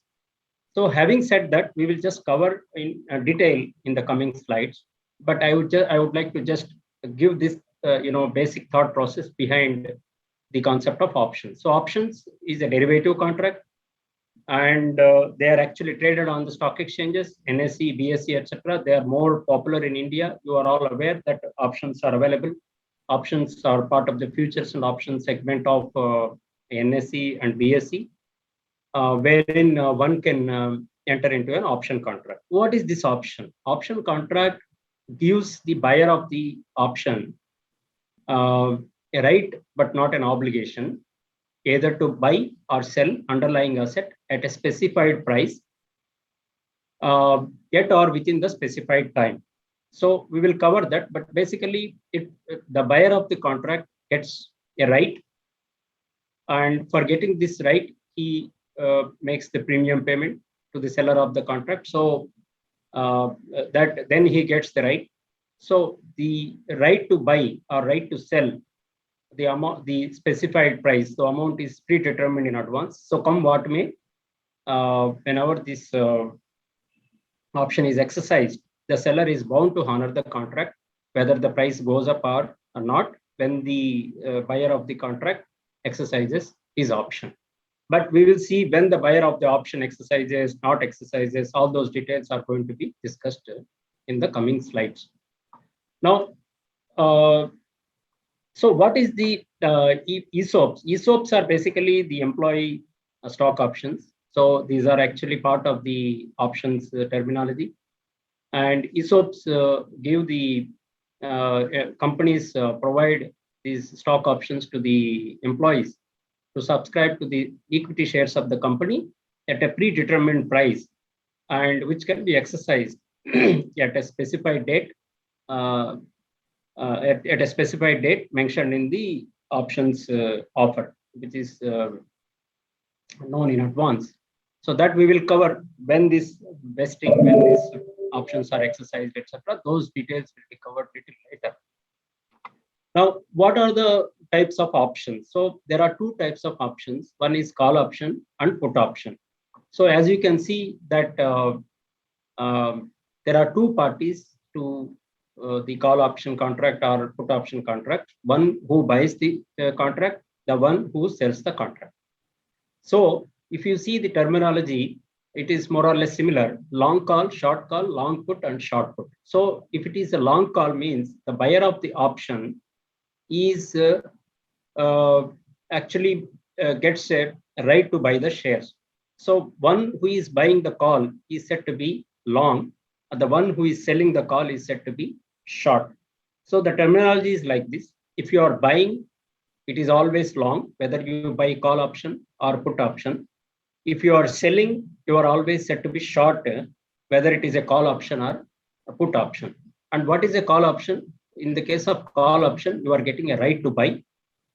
So having said that, we will just cover in detail in the coming slides. But I would like to just give this basic thought process behind the concept of options. So options is a derivative contract, and they are actually traded on the stock exchanges, NSE, BSE, etc. They are more popular in India. You are all aware that options are available. Options are part of the futures and options segment of NSE and BSE, wherein one can enter into an option contract. What is this option? Option contract gives the buyer of the option a right, but not an obligation, either to buy or sell underlying asset at a specified price, yet or within the specified time. So we will cover that, but basically the buyer of the contract gets a right, and for getting this right, he makes the premium payment to the seller of the contract. So that then he gets the right. So the right to buy or right to sell, the amount, the specified price, the amount is predetermined in advance. So come what may, whenever this option is exercised, the seller is bound to honor the contract, whether the price goes up or not, when the buyer of the contract exercises his option. But we will see when the buyer of the option exercises, not exercises, all those details are going to be discussed in the coming slides. Now, so what is the ESOPs? ESOPs are basically the employee stock options. So these are actually part of the options terminology. And ESOPs give the companies provide these stock options to the employees to subscribe to the equity shares of the company at a predetermined price, and which can be exercised at a specified date, at a specified date mentioned in the options offer, which is known in advance. So that we will cover when this vesting, when these options are exercised, etc. Those details will be covered little later. Now, what are the types of options? So there are two types of options. One is call option and put option. So as you can see that there are two parties to the call option contract or put option contract. One who buys the contract, the one who sells the contract. So if you see the terminology, it is more or less similar: long call, short call, long put, and short put. So if it is a long call, means the buyer of the option is actually gets a right to buy the shares. So one who is buying the call is said to be long, and the one who is selling the call is said to be short. So the terminology is like this: if you are buying, it is always long, whether you buy call option or put option. If you are selling, you are always said to be short, whether it is a call option or a put option. And what is a call option? In the case of call option, you are getting a right to buy.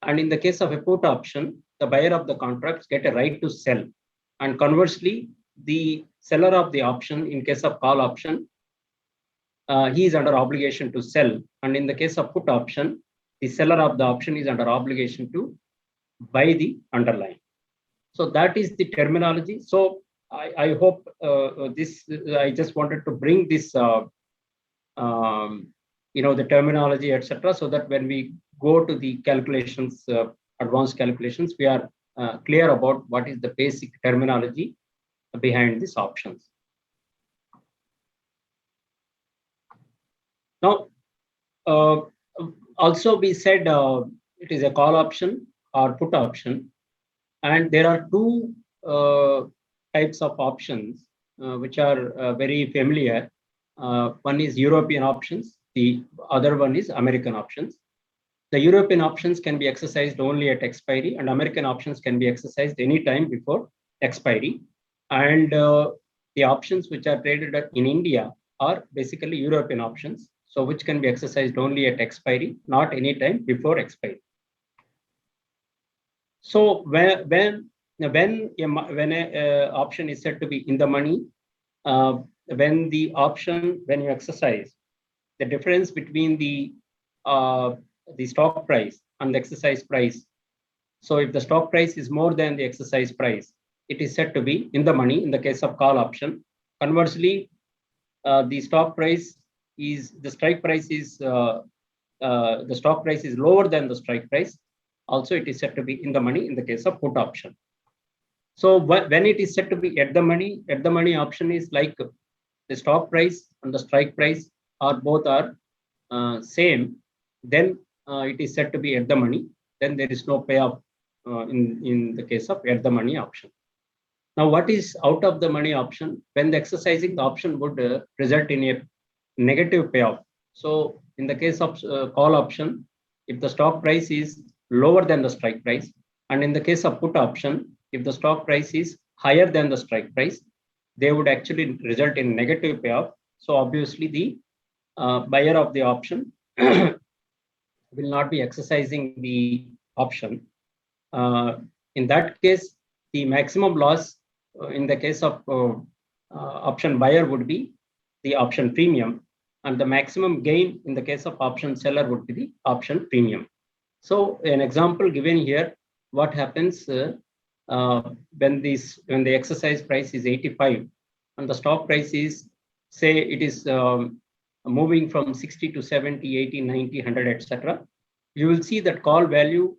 And in the case of a put option, the buyer of the contracts get a right to sell. And conversely, the seller of the option, in case of call option, he is under obligation to sell. And in the case of put option, the seller of the option is under obligation to buy the underlying. So that is the terminology. So I hope this, I just wanted to bring this, the terminology, etc., so that when we go to the calculations, advanced calculations, we are clear about what is the basic terminology behind these options. Now, also we said it is a call option or put option, and there are two types of options which are very familiar. One is European options, the other one is American options. the European options can be exercised only at expiry, and American options can be exercised anytime before expiry. And the options which are traded in India are basically European options, so which can be exercised only at expiry, not anytime before expiry. So when a option is said to be in the money, when you exercise, the difference between the stock price and the exercise price. So if the stock price is more than the exercise price, it is said to be in the money in the case of call option. Conversely, the stock price is the strike price is the stock price is lower than the strike price. Also, it is said to be in the money in the case of put option. So when it is said to be at the money option is like the stock price and the strike price are both same, then it is said to be at the money. Then there is no payoff in the case of at the money option. Now, what is out of the money option? When the exercising the option would result in a negative payoff. So in the case of call option, if the stock price is lower than the strike price, and in the case of put option, if the stock price is higher than the strike price, they would actually result in negative payoff. So obviously the buyer of the option will not be exercising the option. In that case, the maximum loss in the case of option buyer would be the option premium, and the maximum gain in the case of option seller would be the option premium. So an example given here, what happens when the exercise price is 85 and the stock price is, say it is moving from 60 to 70, 80, 90, 100, etc. You will see that call value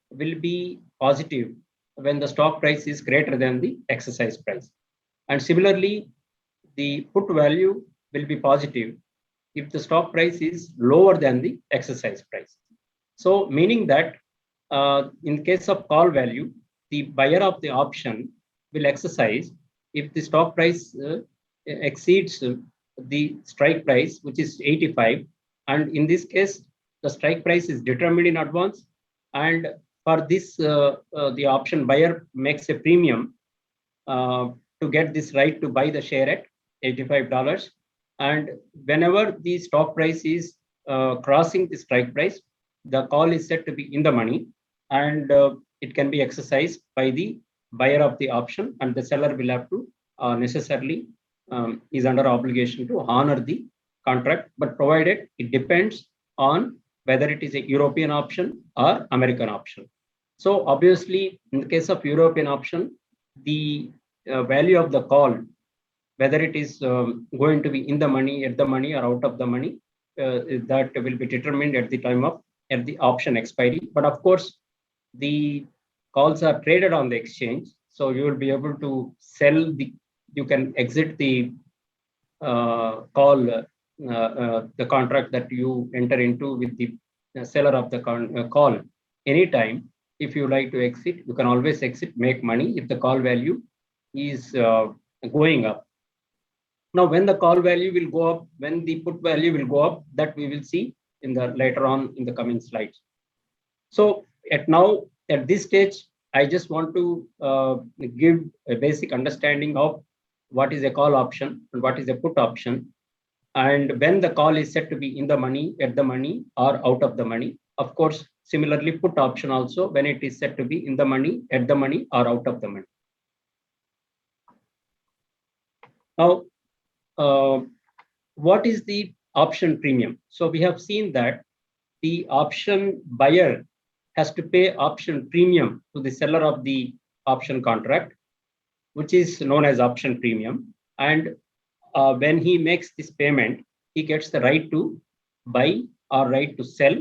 will be positive when the stock price is greater than the exercise price. And similarly, the put value will be positive if the stock price is lower than the exercise price. So meaning that in case of call value, the buyer of the option will exercise if the stock price exceeds the strike price, which is 85. And in this case, the strike price is determined in advance. And for this, the option buyer makes a premium to get this right to buy the share at $85. And whenever the stock price is crossing the strike price, the call is said to be in the money, and it can be exercised by the buyer of the option, and the seller will have to necessarily is under obligation to honor the contract, but provided it depends on whether it is a European option or American option. So obviously, in the case of European option, the value of the call, whether it is going to be in the money, at the money, or out of the money, that will be determined at the time of the option expiry. But of course, the calls are traded on the exchange, so you will be able to sell you can exit the call, the contract that you enter into with the seller of the call anytime. If you like to exit, you can always exit, make money if the call value is going up. Now, when the call value will go up, when the put value will go up, that we will see in the later on in the coming slides. So at this stage, I just want to give a basic understanding of what is a call option and what is a put option, and when the call is said to be in the money, at the money, or out of the money. Of course, similarly, put option also, when it is said to be in the money, at the money, or out of the money. Now, what is the option premium? So we have seen that the option buyer has to pay option premium to the seller of the option contract, which is known as option premium. And when he makes this payment, he gets the right to buy or right to sell,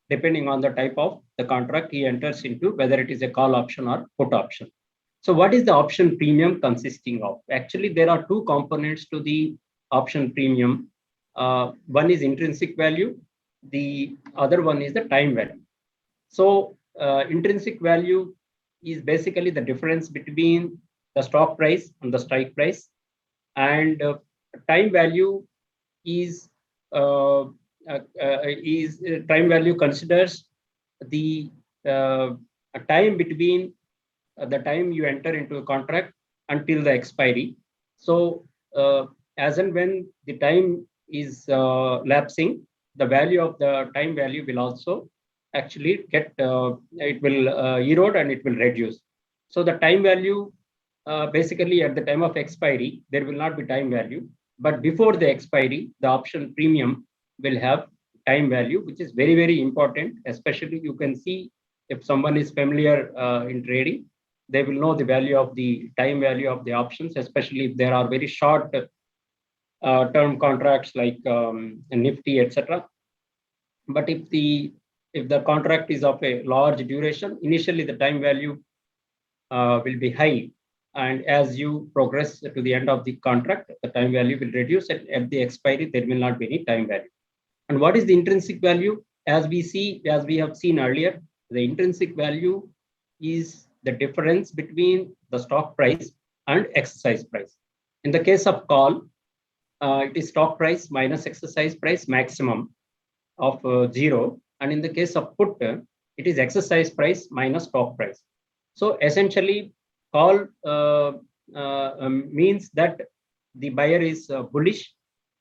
depending on the type of the contract he enters into, whether it is a call option or put option. So what is the option premium consisting of? Actually, there are two components to the option premium. One is intrinsic value. The other one is the time value. So intrinsic value is basically the difference between the stock price and the strike price. And time value is time value considers the time between the time you enter into a contract until the expiry. So as and when the time is lapsing, the value of the time value will also actually get, it will erode and it will reduce. So the time value, basically at the time of expiry, there will not be time value, but before the expiry, the option premium will have time value, which is very, very important. Especially you can see if someone is familiar in trading, they will know the value of the time value of the options, especially if there are very short term contracts like Nifty, etc. But if the contract is of a large duration, initially the time value will be high, and as you progress to the end of the contract, the time value will reduce, and at the expiry there will not be any time value. And what is the intrinsic value? As we have seen earlier, the intrinsic value is the difference between the stock price and exercise price. In the case of call, it is stock price minus exercise price maximum of 0. And in the case of put, it is exercise price minus stock price. So essentially, call means that the buyer is bullish,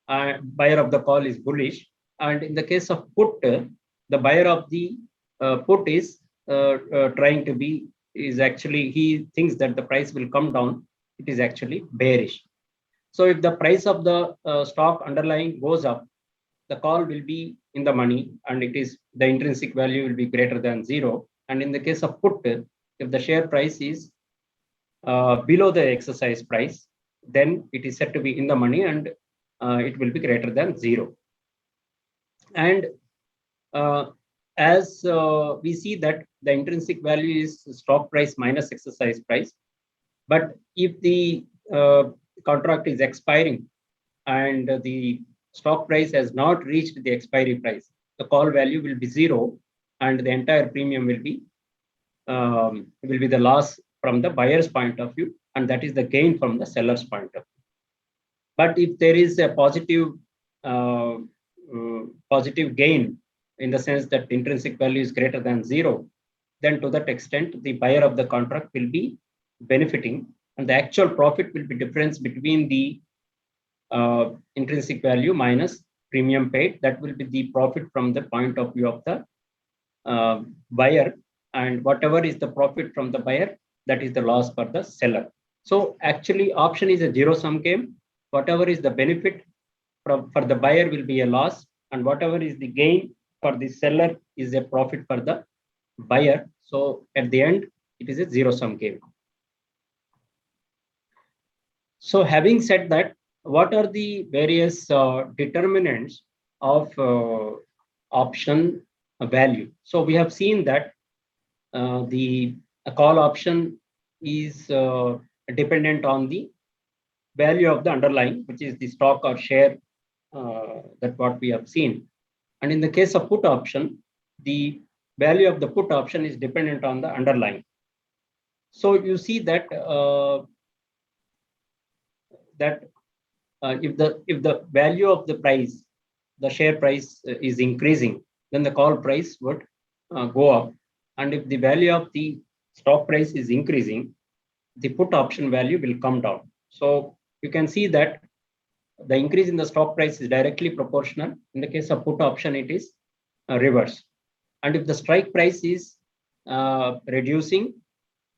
buyer of the call is bullish. And in the case of put, the buyer of the put is trying to be, is actually, he thinks that the price will come down. It is actually bearish. So if the price of the stock underlying goes up, the call will be in the money, and it is, the intrinsic value will be greater than 0. And in the case of put, if the share price is below the exercise price, then it is said to be in the money, and it will be greater than 0. And as we see that the intrinsic value is stock price minus exercise price. But if the contract is expiring and the stock price has not reached the expiry price, the call value will be 0, and the entire premium will be the loss from the buyer's point of view, and that is the gain from the seller's point of view. But if there is a positive gain, in the sense that the intrinsic value is greater than 0, then to that extent the buyer of the contract will be benefiting, and the actual profit will be difference between the intrinsic value minus premium paid. That will be the profit from the point of view of the buyer, and whatever is the profit from the buyer, that is the loss for the seller. So actually option is a zero-sum game. Whatever is the benefit for the buyer will be a loss, and whatever is the gain for the seller is a profit for the buyer. So at the end, it is a zero-sum game. So having said that, what are the various determinants of option value? So we have seen that the call option is dependent on the value of the underlying, which is the stock or share, that what we have seen. And in the case of put option, the value of the put option is dependent on the underlying. So you see that if the value of the price, the share price is increasing, then the call price would go up. And if the value of the stock price is increasing, the put option value will come down. So you can see that the increase in the stock price is directly proportional. In the case of put option, it is reverse. And if the strike price is reducing,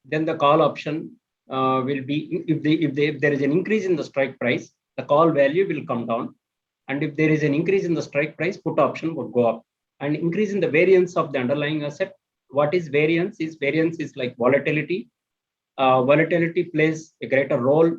then the call option will be, if there is an increase in the strike price, the call value will come down. And if there is an increase in the strike price, put option would go up. And increase in the variance of the underlying asset. What is variance? Variance is like volatility. Volatility plays a greater role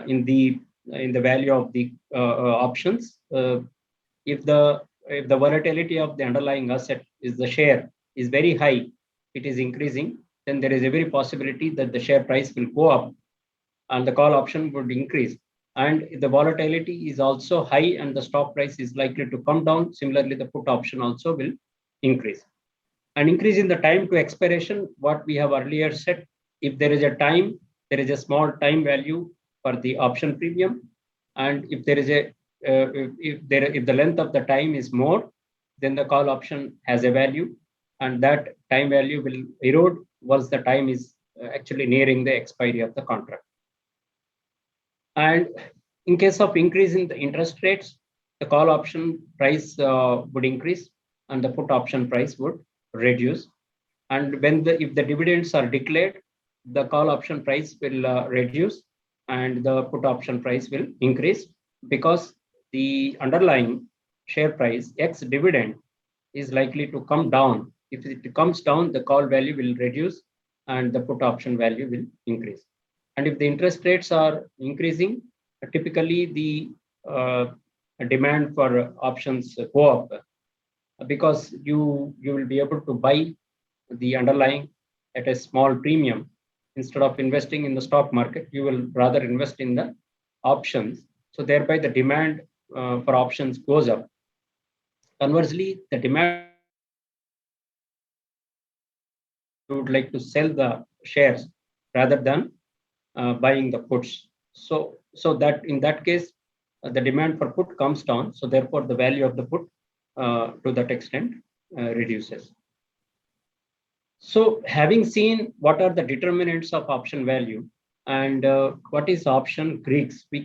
in the value of the options. If the volatility of the underlying asset is the share is very high, it is increasing, then there is a very possibility that the share price will go up and the call option would increase. And if the volatility is also high and the stock price is likely to come down, similarly, the put option also will increase. And increase in the time to expiration, what we have earlier said, if there is a time, there is a small time value for the option premium. And if there is a if the length of the time is more, then the call option has a value, and that time value will erode once the time is actually nearing the expiry of the contract. And in case of increase in the interest rates, the call option price would increase and the put option price would reduce. And when if the dividends are declared, the call option price will reduce and the put option price will increase, because the underlying share price X dividend is likely to come down. If it comes down, the call value will reduce and the put option value will increase. And if the interest rates are increasing, typically the demand for options go up, because you will be able to buy the underlying at a small premium. Instead of investing in the stock market, you will rather invest in the options. So thereby the demand for options goes up. Conversely, the demand would like to sell the shares rather than buying the puts. So that in that case, the demand for put comes down. So therefore, the value of the put to that extent reduces. So having seen what are the determinants of option value and what is option Greeks, we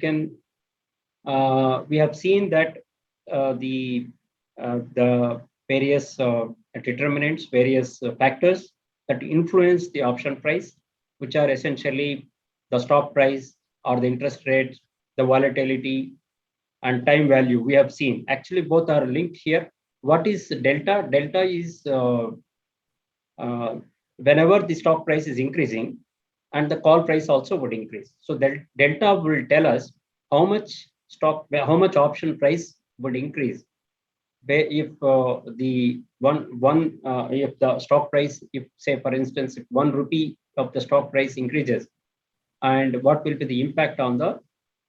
have seen that the various determinants, various factors that influence the option price, which are essentially the stock price or the interest rate, the volatility, and time value. We have seen actually both are linked here. What is delta? Delta is whenever the stock price is increasing and the call price also would increase. So that delta will tell us how much option price would increase if if the stock price, if say for instance, if 1 rupee of the stock price increases, and what will be the impact on the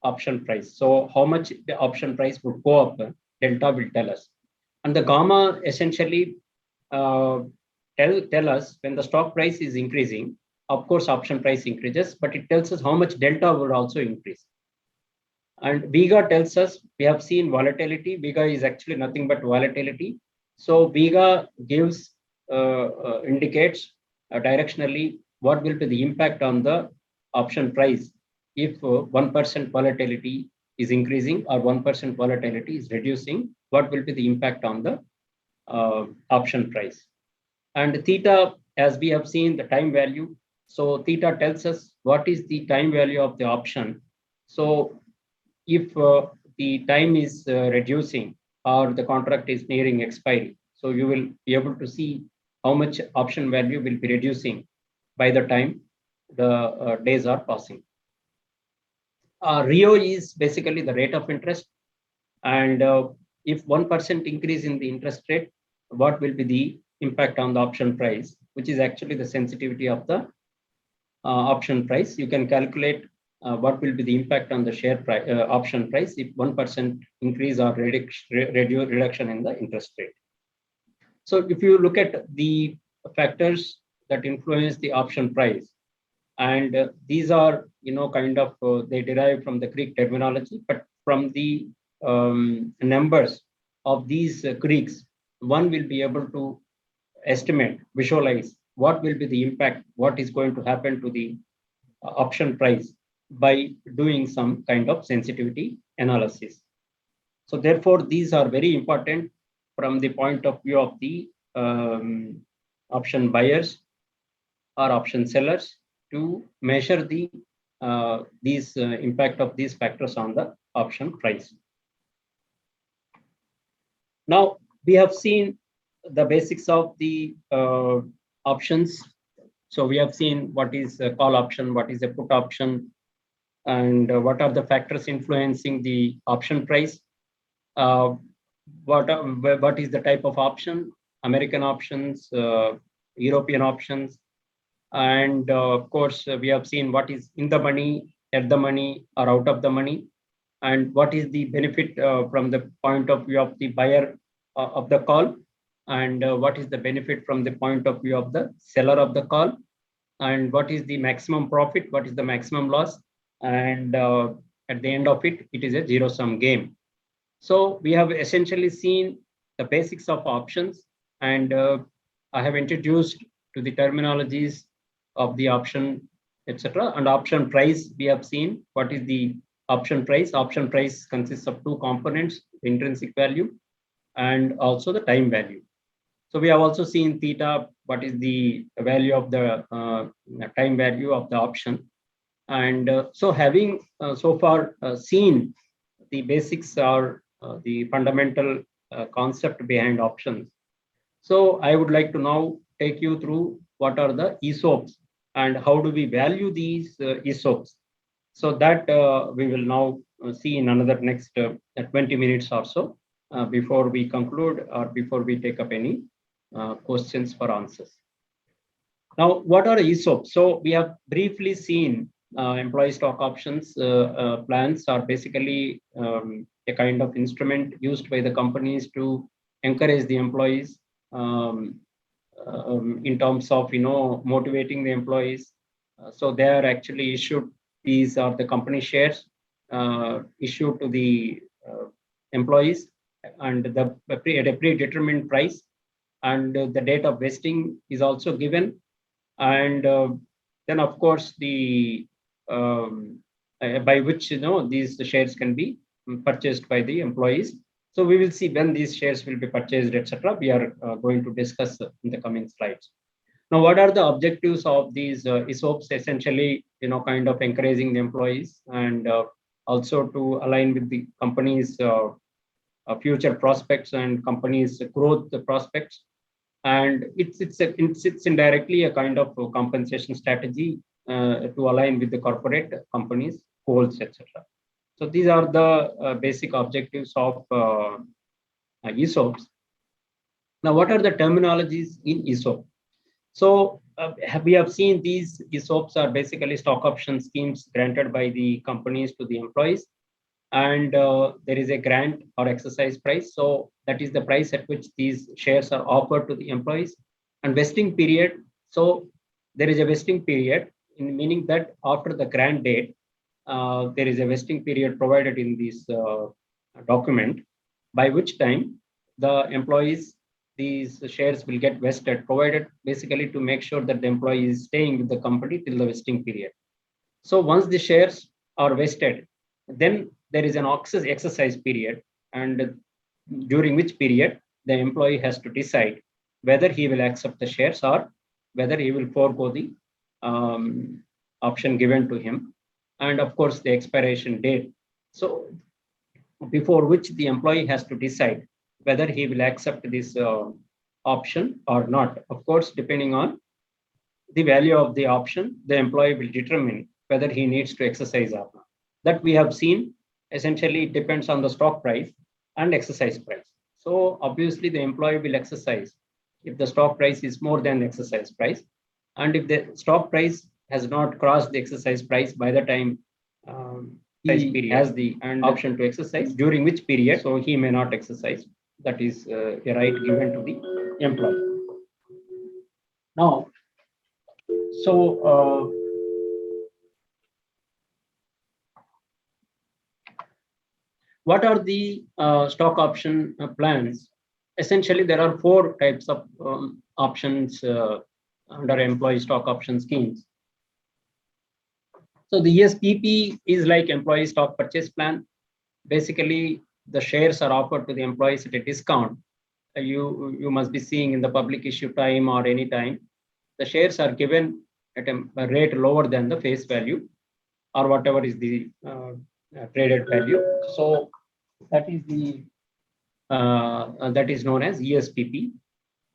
option price. So how much the option price would go up, delta will tell us. And the gamma essentially tell us when the stock price is increasing, of course option price increases, but it tells us how much delta would also increase. And Vega tells us, we have seen volatility. Vega is actually nothing but volatility. So Vega gives indicates directionally what will be the impact on the option price if 1% volatility is increasing or 1% volatility is reducing. What will be the impact on the option price? And theta, as we have seen, the time value. So theta tells us what is the time value of the option. So if the time is reducing or the contract is nearing expiry, so you will be able to see how much option value will be reducing by the time the days are passing. Rio is basically the rate of interest. And if 1% increase in the interest rate, what will be the impact on the option price, which is actually the sensitivity of the option price. You can calculate what will be the impact on the share price, option price, if 1% increase or reduction in the interest rate. So if you look at the factors that influence the option price, and these are, kind of, they derive from the Greek terminology, but from the numbers of these Greeks, one will be able to estimate, visualize what will be the impact, what is going to happen to the option price by doing some kind of sensitivity analysis. So therefore, these are very important from the point of view of the option buyers or option sellers to measure the impact of these factors on the option price. Now we have seen the basics of the options. So we have seen what is a call option, what is a put option, and what are the factors influencing the option price. What is the type of option? American options, European options, and of course we have seen what is in the money, at the money, or out of the money, and what is the benefit from the point of view of the buyer of the call, and what is the benefit from the point of view of the seller of the call, and what is the maximum profit, what is the maximum loss, and at the end of it, it is a zero-sum game. So we have essentially seen the basics of options, and I have introduced to the terminologies of the option, etc. And option price, we have seen what is the option price. Option price consists of two components, intrinsic value and also the time value. So we have also seen theta, what is the value of the time value of the option. And so having so far seen the basics or the fundamental concept behind options. So I would like to now take you through what are the ESOPs and how do we value these ESOPs. So that we will now see in another next 20 minutes or so before we conclude or before we take up any questions for answers. Now, what are ESOPs? So we have briefly seen employee stock options plans are basically a kind of instrument used by the companies to encourage the employees in terms of motivating the employees. So they are actually issued. These are the company shares issued to the employees, and at a predetermined price, and the date of vesting is also given. And then, of course, the by which these shares can be purchased by the employees. So we will see when these shares will be purchased, etc. We are going to discuss in the coming slides. Now, what are the objectives of these ESOPs? Essentially, kind of encouraging the employees and also to align with the company's future prospects and company's growth prospects. And it's indirectly a kind of compensation strategy to align with the corporate companies' goals, etc. So these are the basic objectives of ESOPs. Now, what are the terminologies in ESOP? So we have seen these ESOPs are basically stock option schemes granted by the companies to the employees, and there is a grant or exercise price. So that is the price at which these shares are offered to the employees. And vesting period. So there is a vesting period, meaning that after the grant date, there is a vesting period provided in this document, by which time the employees, these shares will get vested, provided basically to make sure that the employee is staying with the company till the vesting period. So once the shares are vested, then there is an exercise period, and during which period the employee has to decide whether he will accept the shares or whether he will forego the option given to him, and of course the expiration date. So before which the employee has to decide whether he will accept this option or not. Of course, depending on the value of the option, the employee will determine whether he needs to exercise or not. That we have seen. Essentially, it depends on the stock price and exercise price. So obviously the employee will exercise if the stock price is more than the exercise price. And if the stock price has not crossed the exercise price by the time he has the option to exercise, during which period, so he may not exercise. That is a right given to the employee. Now, so what are the stock option plans? Essentially, there are 4 types of options under employee stock option schemes. So the ESPP is like employee stock purchase plan. Basically, the shares are offered to the employees at a discount. You must be seeing in the public issue time or any time, the shares are given at a rate lower than the face value or whatever is the traded value. So that is the that is known as ESPP.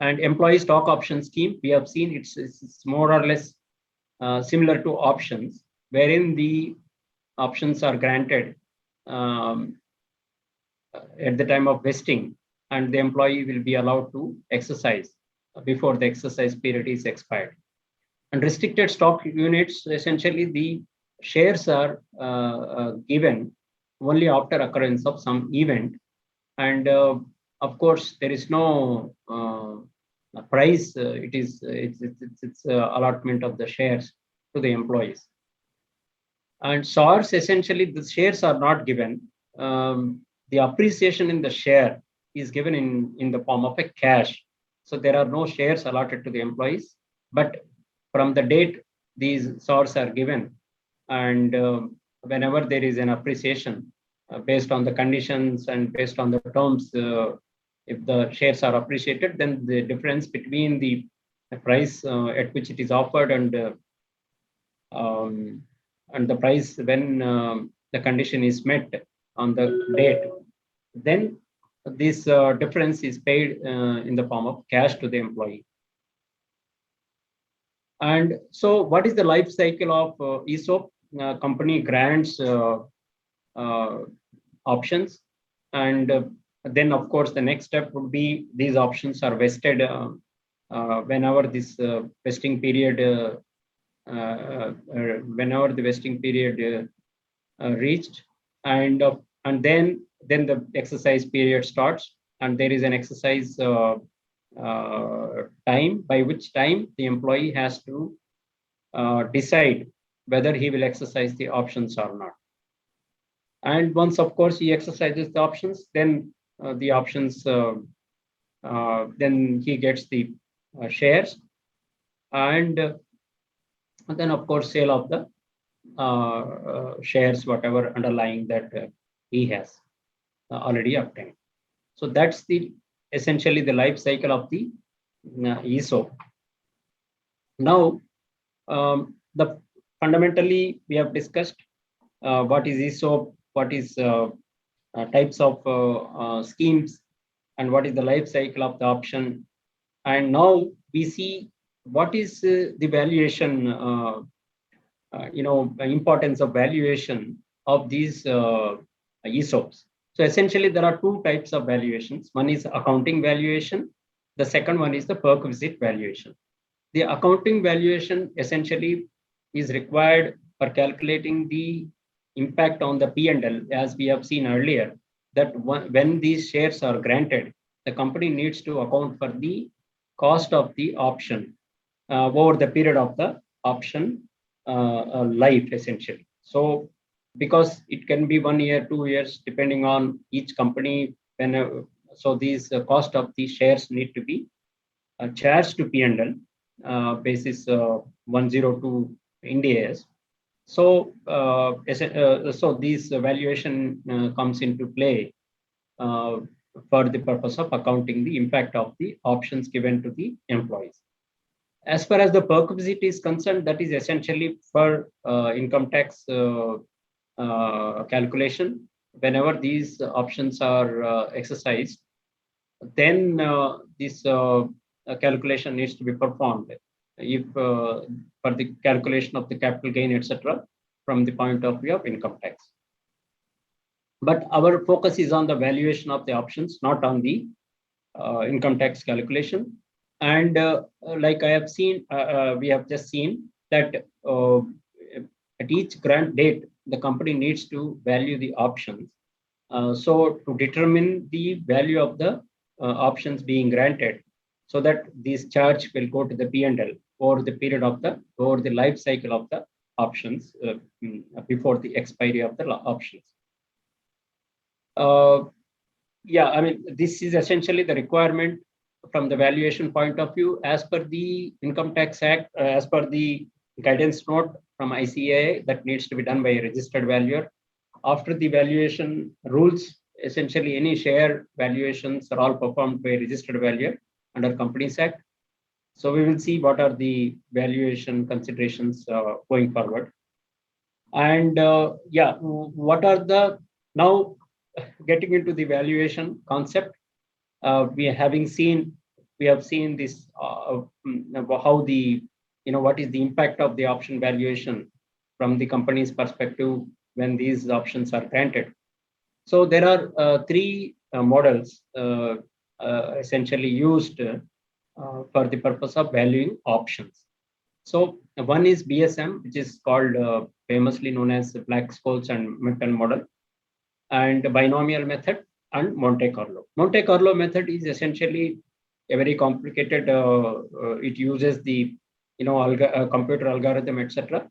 And employee stock option scheme, we have seen it's more or less similar to options, wherein the options are granted at the time of vesting, and the employee will be allowed to exercise before the exercise period is expired. And restricted stock units, essentially the shares are given only after occurrence of some event, and of course there is no price. It's allotment of the shares to the employees. And SARs, essentially the shares are not given. The appreciation in the share is given in the form of a cash. So there are no shares allotted to the employees, but from the date these SORs are given, and whenever there is an appreciation based on the conditions and based on the terms, if the shares are appreciated, then the difference between the price at which it is offered and the price when the condition is met on the date, then this difference is paid in the form of cash to the employee. And so what is the life cycle of ESOP? Company grants options, and then of course the next step would be these options are vested whenever this vesting period whenever the vesting period reached, and then the exercise period starts, and there is an exercise time by which time the employee has to decide whether he will exercise the options or not. And once, of course, he exercises the options, then the options, then he gets the shares, and then, of course, sale of the shares, whatever underlying that he has already obtained. So that's the essentially the life cycle of the ESOP. Now, the fundamentally we have discussed what is ESOP, what is types of schemes, and what is the life cycle of the option. And now we see what is the valuation, importance of valuation of these ESOPs. So essentially, there are two types of valuations. One is accounting valuation. The second one is the perquisite valuation. The accounting valuation essentially is required for calculating the impact on the P&L, as we have seen earlier, that when these shares are granted, the company needs to account for the cost of the option over the period of the option life, essentially. So, because it can be 1 year, 2 years, depending on each company. So these cost of these shares need to be charged to P&L basis 102 Ind AS. So, so this valuation comes into play for the purpose of accounting the impact of the options given to the employees. As far as the perquisite is concerned, that is essentially for income tax calculation. Whenever these options are exercised, then this calculation needs to be performed. If for the calculation of the capital gain, etc., from the point of view of income tax. But our focus is on the valuation of the options, not on the income tax calculation. And like I have seen, we have just seen that at each grant date, the company needs to value the options. So to determine the value of the options being granted, so that this charge will go to the P&L over the period of over the life cycle of the options before the expiry of the options. Yeah, I mean, this is essentially the requirement from the valuation point of view. As per the Income Tax Act, as per the guidance note from ICAI, that needs to be done by a registered valuer. After the valuation rules, essentially any share valuations are all performed by a registered valuer under Companies Act. So we will see what are the valuation considerations going forward. And yeah, what are the, now getting into the valuation concept, we have seen this, how the, what is the impact of the option valuation from the company's perspective when these options are granted. So there are three models essentially used for the purpose of valuing options. So one is BSM, which is called famously known as Black-Scholes and Merton model, and binomial method, and Monte Carlo. Monte Carlo method is essentially a very complicated. It uses the computer algorithm, etc.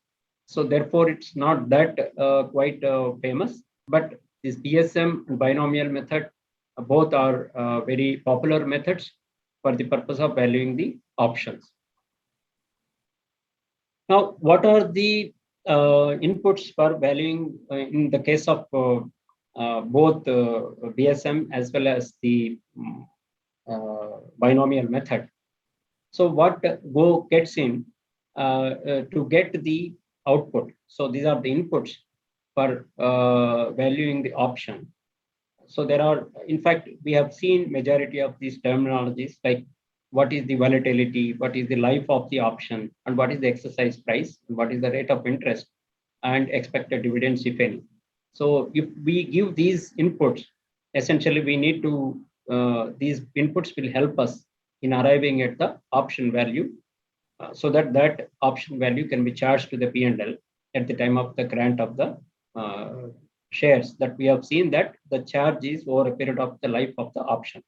So therefore, it's not that quite famous. But this BSM and binomial method both are very popular methods for the purpose of valuing the options. Now, what are the inputs for valuing in the case of both BSM as well as the binomial method? So what Go gets in to get the output. So these are the inputs for valuing the option. So there are, in fact, we have seen majority of these terminologies, like what is the volatility, what is the life of the option, and what is the exercise price, and what is the rate of interest, and expected dividends, if any. So if we give these inputs, essentially we need to, these inputs will help us in arriving at the option value, so that that option value can be charged to the P&L at the time of the grant of the shares. That we have seen that the charge is over a period of the life of the option.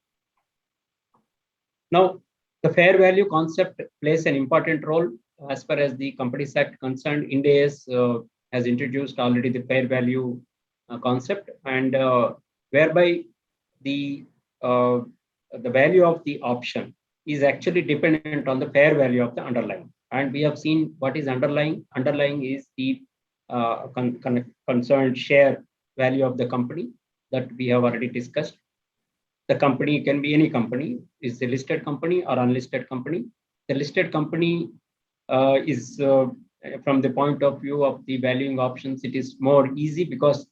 Now, the fair value concept plays an important role as far as the Companies Act concerned. Ind AS has introduced already the fair value concept, and whereby the value of the option is actually dependent on the fair value of the underlying. And we have seen what is underlying. Underlying is the concerned share value of the company that we have already discussed. The company can be any company, is a listed company or unlisted company. The listed company is from the point of view of the valuing options, it is more easy because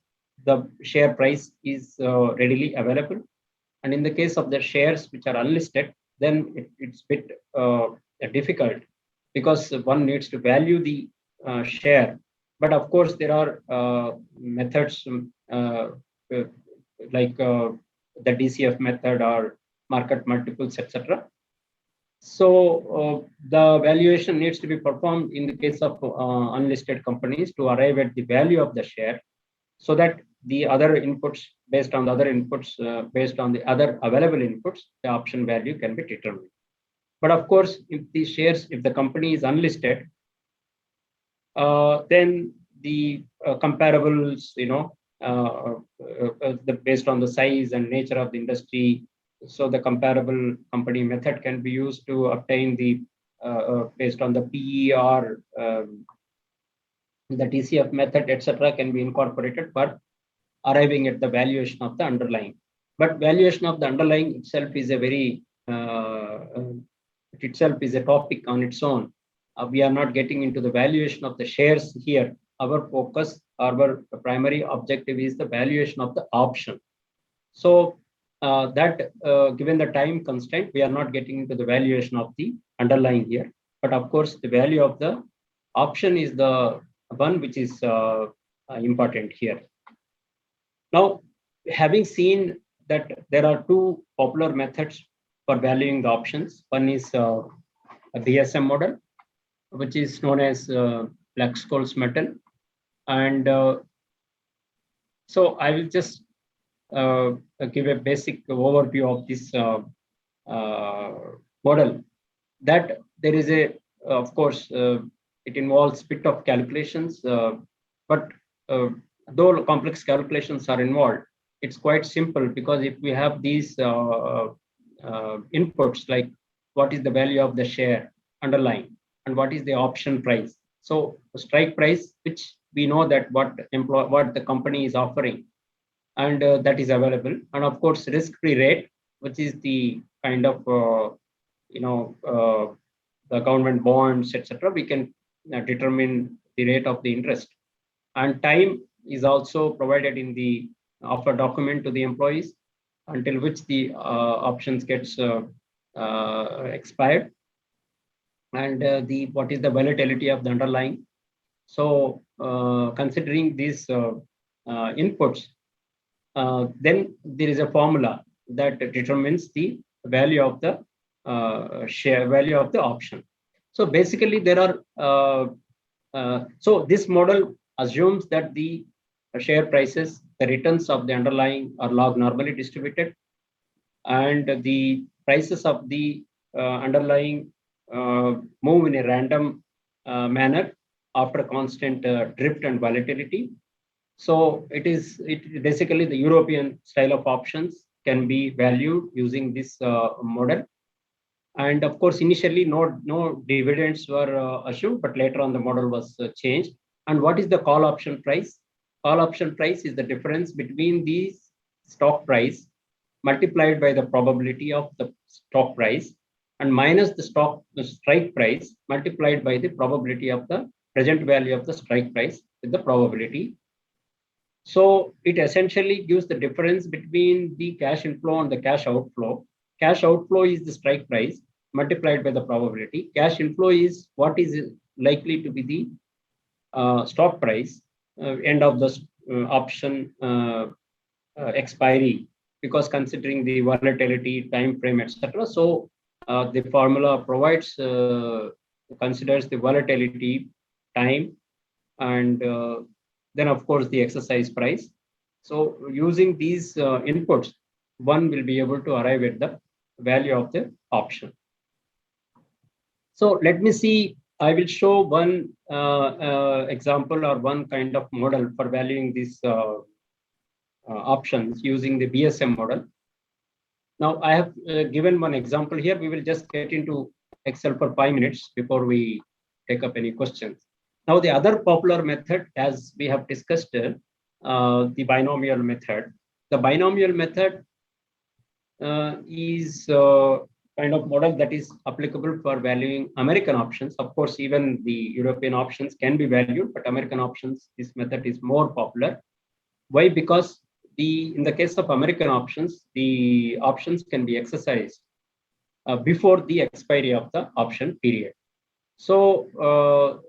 the share price is readily available. And in the case of the shares which are unlisted, then it's a bit difficult because one needs to value the share. But of course, there are methods like the DCF method or market multiples, etc. So the valuation needs to be performed in the case of unlisted companies to arrive at the value of the share, so that the other inputs, based on the other inputs, based on the other available inputs, the option value can be determined. But of course, if the shares, if the company is unlisted, then the comparables, based on the size and nature of the industry, so the comparable company method can be used to obtain the based on the PE or the DCF method, etc., can be incorporated for arriving at the valuation of the underlying. But valuation of the underlying itself is a very it itself is a topic on its own. We are not getting into the valuation of the shares here. Our focus, our primary objective is the valuation of the option. So given the time constraint, we are not getting into the valuation of the underlying here. But of course, the value of the option is the one which is important here. Now, having seen that there are two popular methods for valuing the options. One is a BSM model, which is known as Black-Scholes method. And so I will just give a basic overview of this model. That there is a, of course, it involves bit of calculations, but though complex calculations are involved, it's quite simple, because if we have these inputs, like what is the value of the share underlying and what is the option price. So the strike price, which we know that what the company is offering, and that is available. And of course, risk-free rate, which is the kind of the government bonds, etc. We can determine the rate of the interest. And time is also provided in the offer document to the employees, until which the options gets expired, and what is the volatility of the underlying. So considering these inputs, then there is a formula that determines the value of the share value of the option. So basically, there are so this model assumes that the share prices, the returns of the underlying, are log normally distributed, and the prices of the underlying move in a random manner after constant drift and volatility. So it is basically the European style of options, can be valued using this model. And of course, initially no dividends were assumed, but later on the model was changed. And what is the call option price? Call option price is the difference between the stock price multiplied by the probability of the stock price and minus the strike price multiplied by the probability of the present value of the strike price with the probability. So it essentially gives the difference between the cash inflow and the cash outflow. Cash outflow is the strike price multiplied by the probability. Cash inflow is what is likely to be the stock price end of the option expiry, because considering the volatility, time frame, etc. So the formula provides considers the volatility, time, and then of course the exercise price. So using these inputs, one will be able to arrive at the value of the option. So let me see, I will show one example or one kind of model for valuing these options using the BSM model. Now I have given one example here. We will just get into Excel for 5 minutes before we take up any questions. Now the other popular method, as we have discussed, the binomial method. The binomial method is kind of model that is applicable for valuing American options. Of course, even the European options can be valued, but American options, this method is more popular. Why? Because in the case of American options, the options can be exercised before the expiry of the option period. So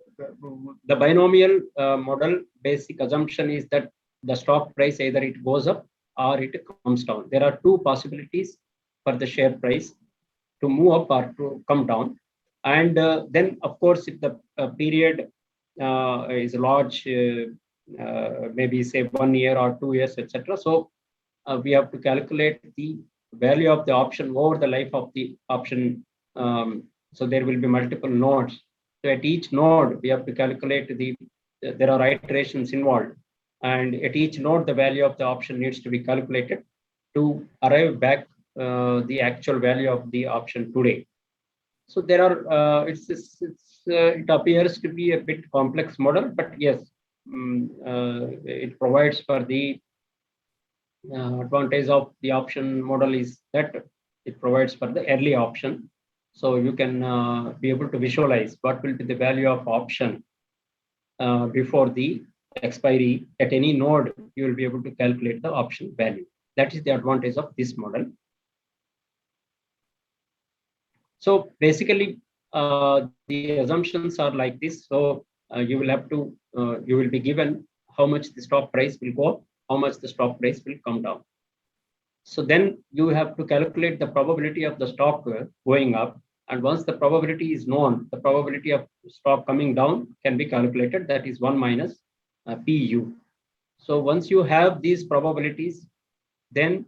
the binomial model basic assumption is that the stock price, either it goes up or it comes down. There are two possibilities for the share price to move up or to come down. And then, of course, if the period is large, maybe say 1 year or 2 years, etc. So we have to calculate the value of the option over the life of the option. So there will be multiple nodes. So at each node, we have to calculate there are iterations involved. And at each node, the value of the option needs to be calculated to arrive back the actual value of the option today. So there are, it appears to be a bit complex model, but yes, it provides for the advantage of the option model is that it provides for the early option. So you can be able to visualize what will be the value of option before the expiry. At any node, you will be able to calculate the option value. That is the advantage of this model. So basically, the assumptions are like this. So you will have to, you will be given how much the stock price will go up, how much the stock price will come down. So then you have to calculate the probability of the stock going up. And once the probability is known, the probability of stock coming down can be calculated. That is 1 minus PU. So once you have these probabilities, then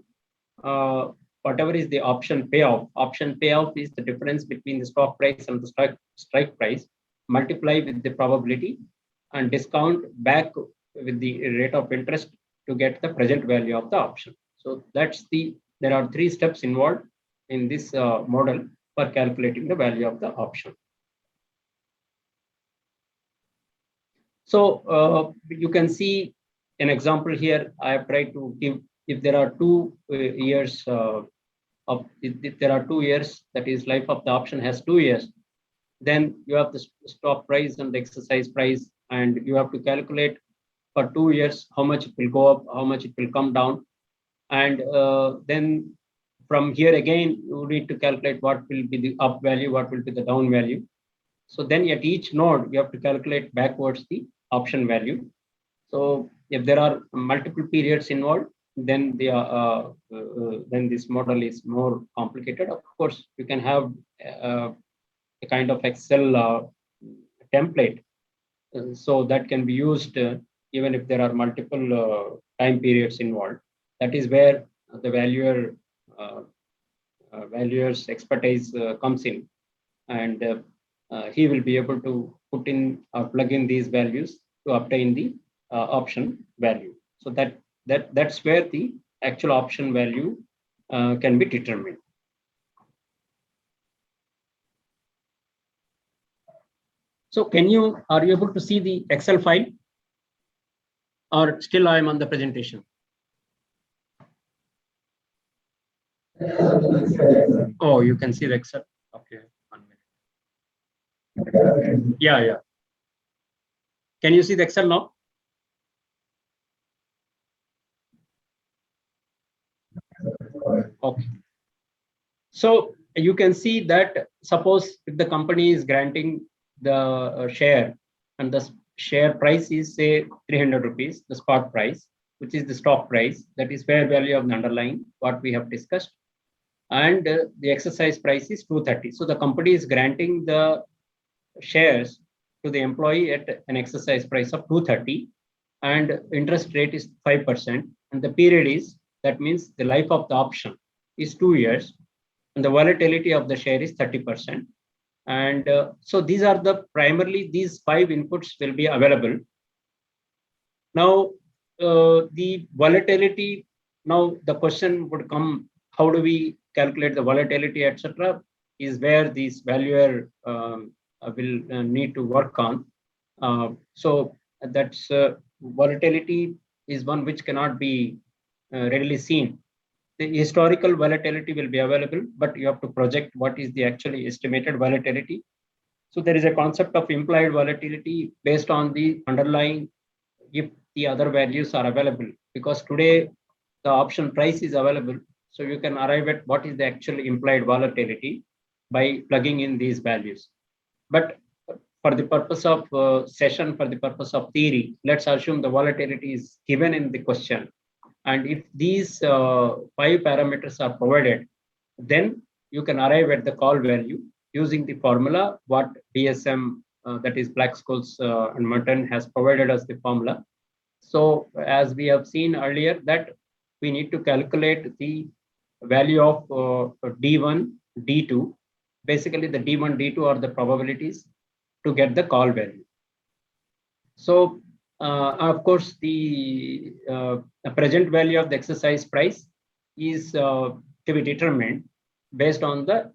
whatever is the option payoff is the difference between the stock price and the strike price, multiply with the probability and discount back with the rate of interest to get the present value of the option. So there are 3 steps involved in this model for calculating the value of the option. So you can see an example here. I have tried to give, if there are 2 years if there are 2 years, that is life of the option has 2 years, then you have the stock price and the exercise price, and you have to calculate for 2 years how much it will go up, how much it will come down. And then from here again, you need to calculate what will be the up value, what will be the down value. So then at each node, you have to calculate backwards the option value. So if there are multiple periods involved, then then this model is more complicated. Of course, you can have a kind of Excel template, so that can be used even if there are multiple time periods involved. That is where the valuer's expertise comes in, and he will be able to put in or plug in these values to obtain the option value. So that's where the actual option value can be determined. So are you able to see the Excel file, or still I am on the presentation? Oh, you can see the Excel. Okay, 1 minute. Yeah. Can you see the Excel now? Okay. So you can see that suppose if the company is granting the share and the share price is say 300 rupees, the spot price, which is the stock price, that is fair value of the underlying, what we have discussed, and the exercise price is 230. So the company is granting the shares to the employee at an exercise price of 230, and interest rate is 5%, and the period is, that means the life of the option is 2 years, and the volatility of the share is 30%. And so these are primarily these 5 inputs will be available. Now the volatility, now the question would come, how do we calculate the volatility, etc., is where these valuer will need to work on. So that's volatility is one which cannot be readily seen. The historical volatility will be available, but you have to project what is the actually estimated volatility. So there is a concept of implied volatility based on the underlying, if the other values are available, because today the option price is available. So you can arrive at what is the actual implied volatility by plugging in these values. But for the purpose of session, for the purpose of theory, let's assume the volatility is given in the question. And if these 5 parameters are provided, then you can arrive at the call value using the formula what DSM, that is Black-Scholes and Merton, has provided us the formula. So as we have seen earlier, that we need to calculate the value of D1, D2. Basically, the D1, D2 are the probabilities to get the call value. So of course, the present value of the exercise price is to be determined based on the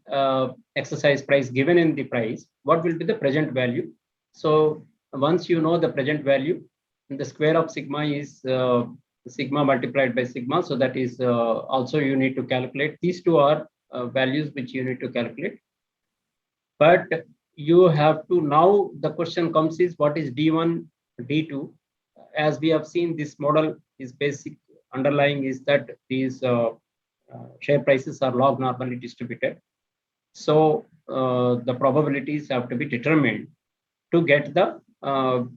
exercise price given in the price. What will be the present value? So once you know the present value, the square of sigma is sigma multiplied by sigma. So that is also you need to calculate. These two are values which you need to calculate. But you have to, now the question comes is what is D1, D2? As we have seen, this model is basic underlying is that these share prices are log normally distributed. So the probabilities have to be determined to get the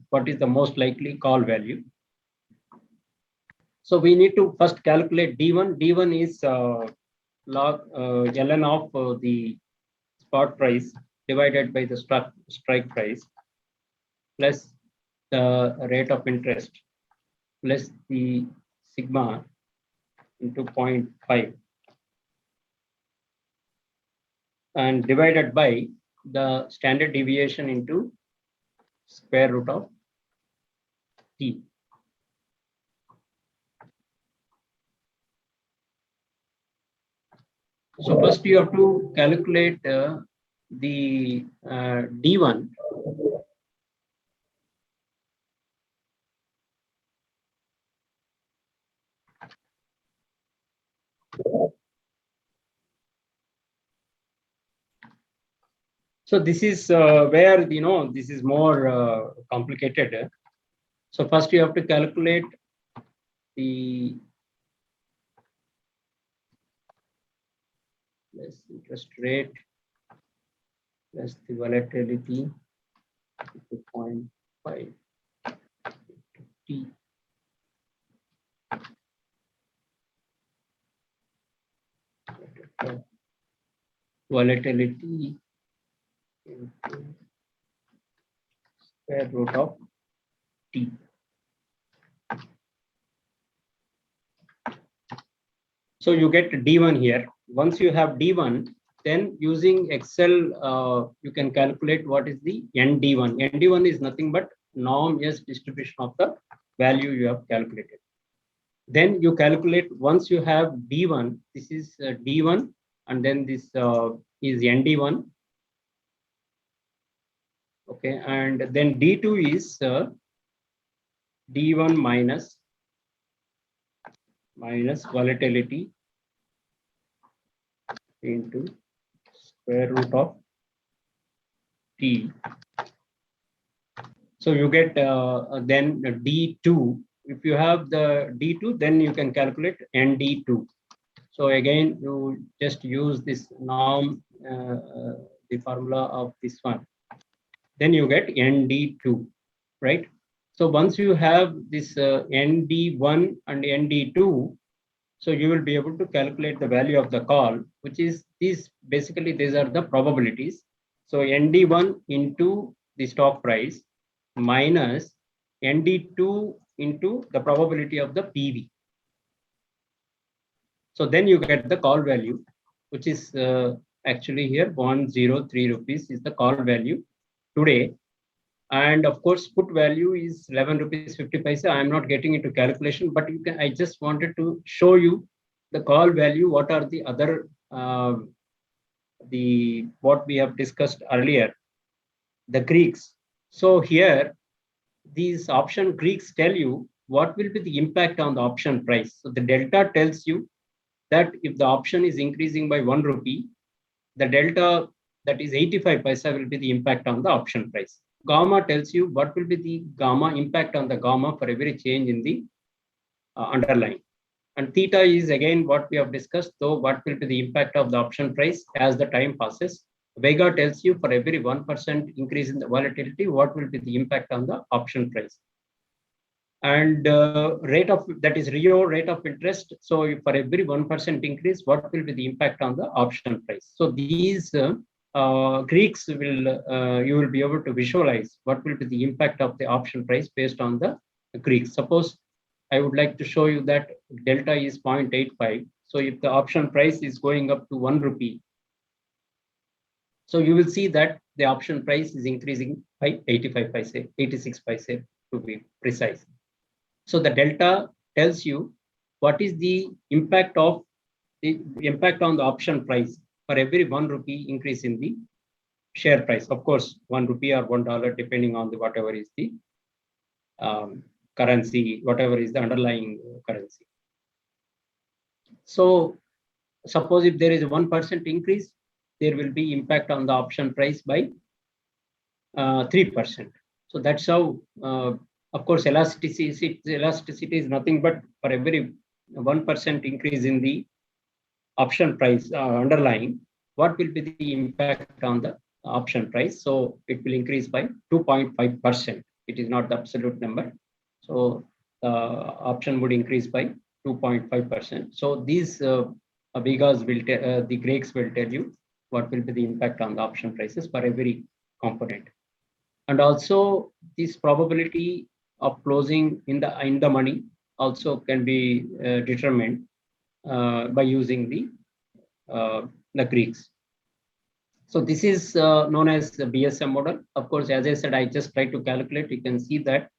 what is the most likely call value. So we need to first calculate D1. D1 is log ln of the spot price divided by the strike price plus the rate of interest plus the sigma into 0.5 and divided by the standard deviation into square root of t. So first you have to calculate the D1. So this is where, this is more complicated. So first you have to calculate the less interest rate plus the volatility to 0.5 t. Volatility into square root of t. So you get D1 here. Once you have D1, then using Excel, you can calculate what is the ND1. ND1 is nothing but norm S distribution of the value you have calculated. Then you calculate, once you have D1, this is D1, and then this is ND1. Okay, and then D2 is D1 minus volatility into square root of T. So you get then D2. If you have the D2, then you can calculate ND2. So again, you just use this norm, the formula of this one. Then you get ND2, right? So once you have this ND1 and ND2, so you will be able to calculate the value of the call, which is these, basically these are the probabilities. So ND1 into the stock price minus ND2 into the probability of the PV. So then you get the call value, which is actually here 103 rupees is the call value today. And of course, put value is 11 rupees 50 paisa. I am not getting into calculation, but you can. I just wanted to show you the call value. What are the other what we have discussed earlier, the Greeks. So here, these option Greeks tell you what will be the impact on the option price. So the delta tells you that if the option is increasing by 1 rupee, the delta, that is 85 paisa, will be the impact on the option price. Gamma tells you what will be the gamma impact on the gamma for every change in the underlying. And theta is again what we have discussed, though what will be the impact of the option price as the time passes. Vega tells you for every 1% increase in the volatility, what will be the impact on the option price. And rate of, that is Rio rate of interest. So for every 1% increase, what will be the impact on the option price? So these Greeks will, you will be able to visualize what will be the impact of the option price based on the Greeks. Suppose I would like to show you that delta is 0.85. So if the option price is going up to 1 rupee, so you will see that the option price is increasing by 85 paise, 86 paise to be precise. So the delta tells you what is the impact of the impact on the option price for every 1 rupee increase in the share price. Of course, 1 rupee or $1, depending on the whatever is the currency, whatever is the underlying currency. So suppose if there is a 1% increase, there will be impact on the option price by 3%. So that's how, of course, elasticity is nothing but for every 1% increase in the option price underlying, what will be the impact on the option price? So it will increase by 2.5%. It is not the absolute number. So the option would increase by 2.5%. So these Vegas will the Greeks will tell you what will be the impact on the option prices for every component. And also this probability of closing in the money also can be determined by using the Greeks. So this is known as the BSM model. Of course, as I said, I just try to calculate. You can see that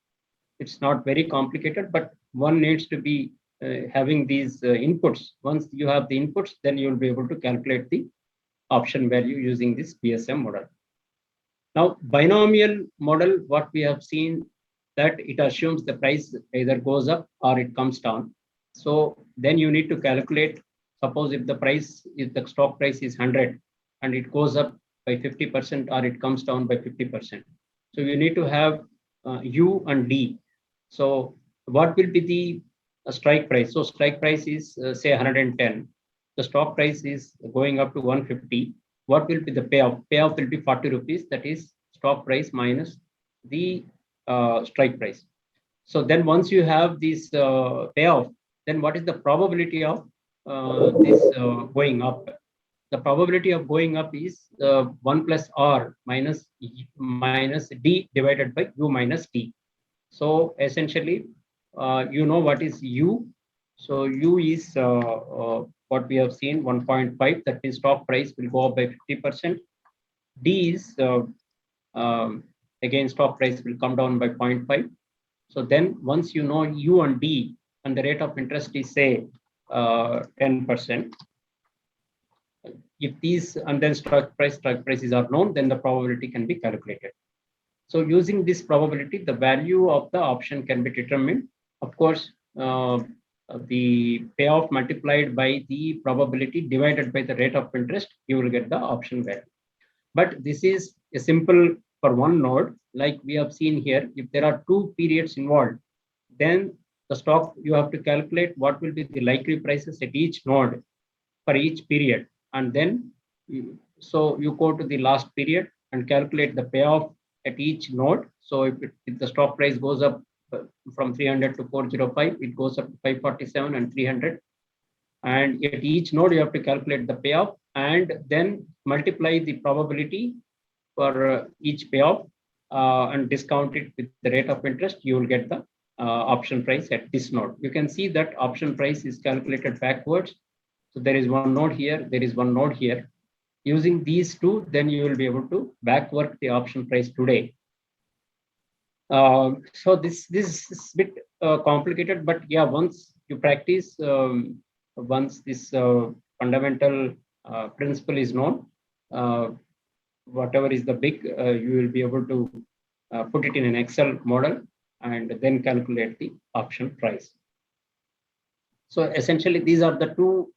it's not very complicated, but one needs to be having these inputs. Once you have the inputs, then you will be able to calculate the option value using this BSM model. Now, binomial model, what we have seen that it assumes the price either goes up or it comes down. So then you need to calculate, suppose if the price, if the stock price is 100 and it goes up by 50% or it comes down by 50%. So you need to have U and D. So what will be the strike price? So strike price is say 110. The stock price is going up to 150. What will be the payoff? Payoff will be 40 rupees. That is stock price minus the strike price. So then once you have this payoff, then what is the probability of this going up? The probability of going up is 1 plus R minus D divided by U minus T. So essentially, you know what is U. So U is what we have seen 1.5. That means stock price will go up by 50%. D is again stock price will come down by 0.5. So then once you know U and D, and the rate of interest is say 10%. If these and then strike prices are known, then the probability can be calculated. So using this probability, the value of the option can be determined. Of course, the payoff multiplied by the probability divided by the rate of interest, you will get the option value. But this is a simple for one node, like we have seen here. If there are 2 periods involved, then the stock, you have to calculate what will be the likely prices at each node for each period. And then, so you go to the last period and calculate the payoff at each node. So if the stock price goes up from 300 to 405, it goes up to 547 and 300. And at each node, you have to calculate the payoff and then multiply the probability for each payoff and discount it with the rate of interest. You will get the option price at this node. You can see that option price is calculated backwards. So there is one node here, there is one node here. Using these two, then you will be able to back work the option price today. So this is a bit complicated, but yeah, once you practice, once this fundamental principle is known, whatever is the big, you will be able to put it in an Excel model and then calculate the option price. So essentially, these are the two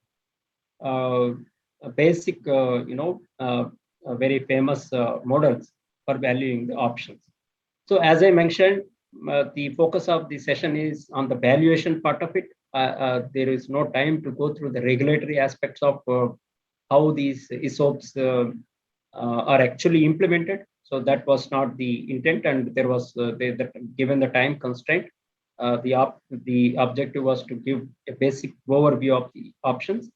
basic, very famous models for valuing the options. So as I mentioned, the focus of the session is on the valuation part of it. There is no time to go through the regulatory aspects of how these ESOPs are actually implemented. So that was not the intent, and there was given the time constraint, the objective was to give a basic overview of the options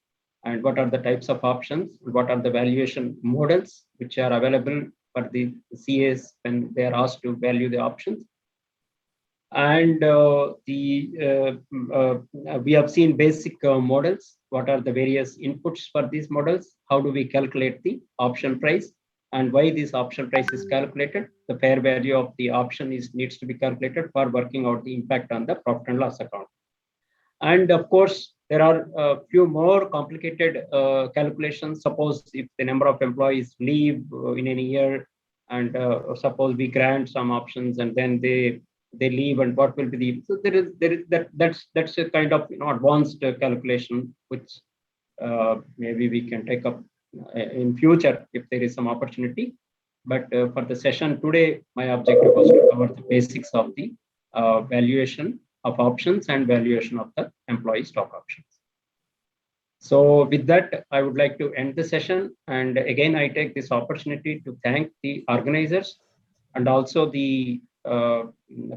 and what are the types of options, what are the valuation models which are available for the CAs when they are asked to value the options. And we have seen basic models. What are the various inputs for these models? How do we calculate the option price? And why this option price is calculated? The fair value of the option needs to be calculated for working out the impact on the profit and loss account. And of course, there are a few more complicated calculations. Suppose if the number of employees leave in a year, and suppose we grant some options and then they leave, and what will be the, so that's a kind of advanced calculation which maybe we can take up in future if there is some opportunity. But for the session today, my objective was to cover the basics of the valuation of options and valuation of the employee stock options. So with that, I would like to end the session. And again, I take this opportunity to thank the organizers and also the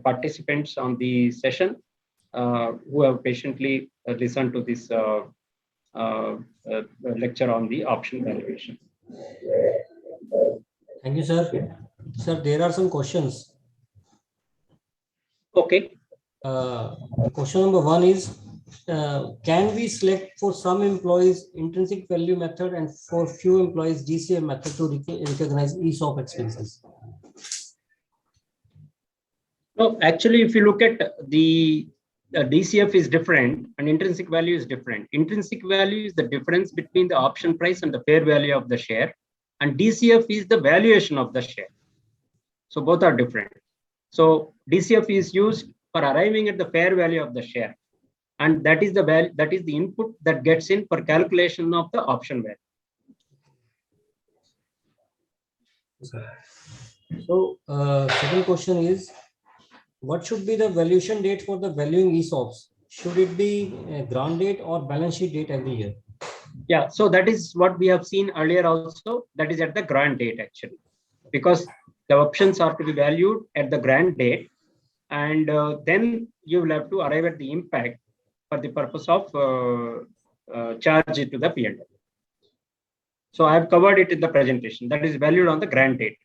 participants on the session who have patiently listened to this lecture on the option valuation. Thank you, sir. Sir, there are some questions. Okay. Question number 1 is, can we select for some employees intrinsic value method and for few employees DCF method to recognize ESOP expenses? No, actually, if you look at the DCF is different and intrinsic value is different. Intrinsic value is the difference between the option price and the fair value of the share, and DCF is the valuation of the share. So both are different. So DCF is used for arriving at the fair value of the share, and that is the value, that is the input that gets in for calculation of the option value. So second question is, what should be the valuation date for the valuing ESOPs? Should it be a grant date or balance sheet date every year? Yeah, so that is what we have seen earlier also, that is at the grant date actually, because the options are to be valued at the grant date, and then you will have to arrive at the impact for the purpose of charge it to the P&L. So I have covered it in the presentation, that is valued on the grant date.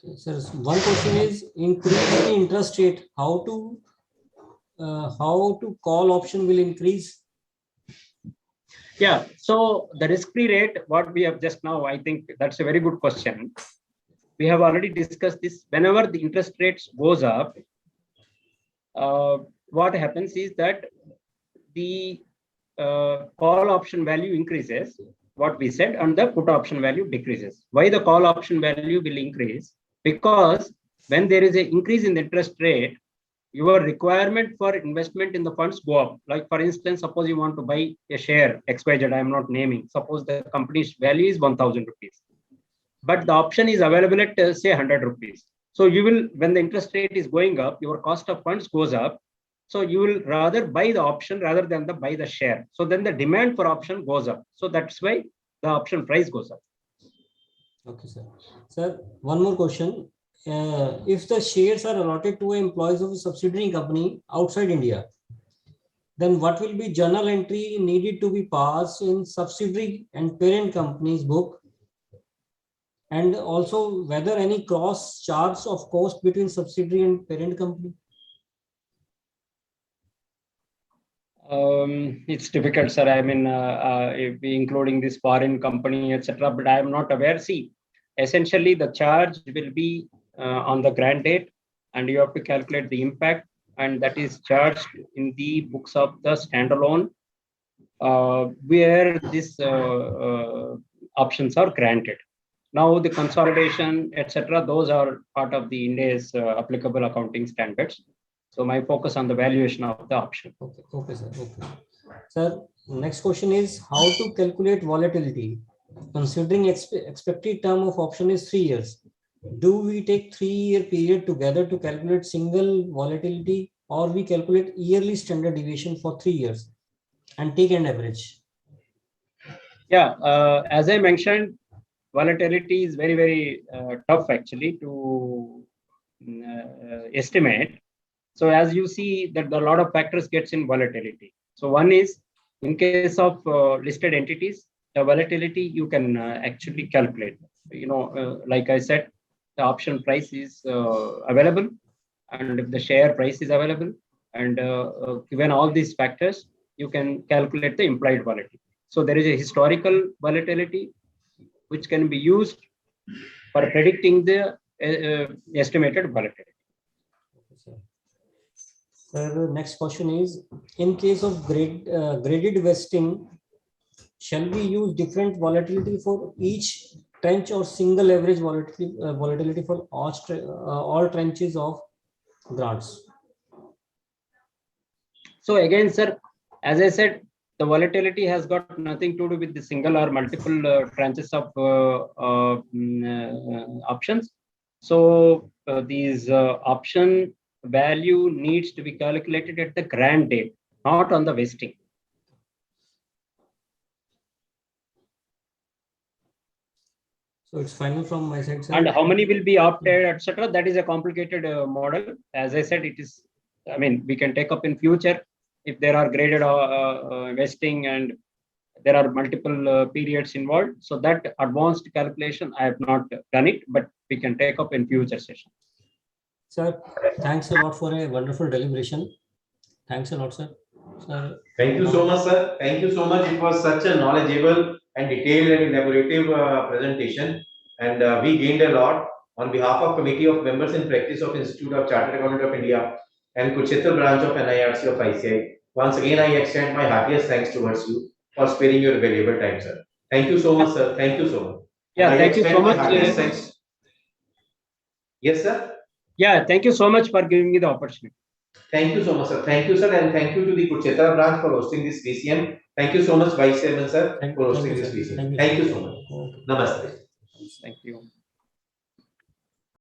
Okay, sir, one question is, increase in interest rate, how to call option will increase? Yeah, so the risk-free rate, what we have just now, I think that's a very good question. We have already discussed this. Whenever the interest rates goes up, what happens is that the call option value increases, what we said, and the put option value decreases. Why the call option value will increase? Because when there is an increase in the interest rate, your requirement for investment in the funds go up. Like for instance, suppose you want to buy a share XYZ, I am not naming. Suppose the company's value is 1,000 rupees, but the option is available at say 100 rupees. So you will, when the interest rate is going up, your cost of funds goes up. So you will rather buy the option rather than buy the share. So then the demand for option goes up. So that's why the option price goes up. Okay, sir. Sir, one more question. If the shares are allotted to employees of a subsidiary company outside India, then what will be journal entry needed to be passed in subsidiary and parent company's book? And also whether any cross charge of cost between subsidiary and parent company? It's difficult, sir. I mean, including this foreign company, etc. But I am not aware. See, essentially the charge will be on the grant date, and you have to calculate the impact, and that is charged in the books of the standalone, where these options are granted. Now the consolidation, etc., those are part of the India's applicable accounting standards. So my focus on the valuation of the option. Okay, sir. Okay. Sir, next question is how to calculate volatility. Considering expected term of option is 3 years. Do we take 3-year period together to calculate single volatility, or we calculate yearly standard deviation for 3 years and take an average? Yeah, as I mentioned, volatility is very, very tough actually to estimate. So as you see that a lot of factors gets in volatility. So one is in case of listed entities, the volatility you can actually calculate. You know, like I said, the option price is available, and if the share price is available, and given all these factors, you can calculate the implied volatility. So there is a historical volatility which can be used for predicting the estimated volatility. Sir, next question is, in case of graded vesting, shall we use different volatility for each tranche or single average volatility for all tranches of grants? So again, sir, as I said, the volatility has got nothing to do with the single or multiple tranches of options. So these option value needs to be calculated at the grant date, not on the vesting. So it's final from my side, sir. And how many will be opted, etc. That is a complicated model. As I said, it is, I mean, we can take up in future if there are graded vesting and there are multiple periods involved. So that advanced calculation, I have not done it, but we can take up in future session. Sir, thanks a lot for a wonderful deliberation. Thanks a lot, sir. Sir, thank you so much, sir. Thank you so much. It was such a knowledgeable and detailed and elaborative presentation, and we gained a lot. On behalf of Committee of Members in Practice of Institute of Chartered Accountant of India and Kurukshetra branch of NIRC of ICAI, once again I extend my heartiest thanks towards you for sparing your valuable time, sir. Thank you so much, sir. Thank you so much. Yeah, thank you so much. Yes, sir. Yeah, thank you so much for giving me the opportunity. Thank you so much, sir. Thank you, sir, and thank you to the Kurukshetra branch for hosting this VCM. Thank you so much, Vice Chairman, sir, for hosting this VCM. Thank you so much. Namaste. Thank you.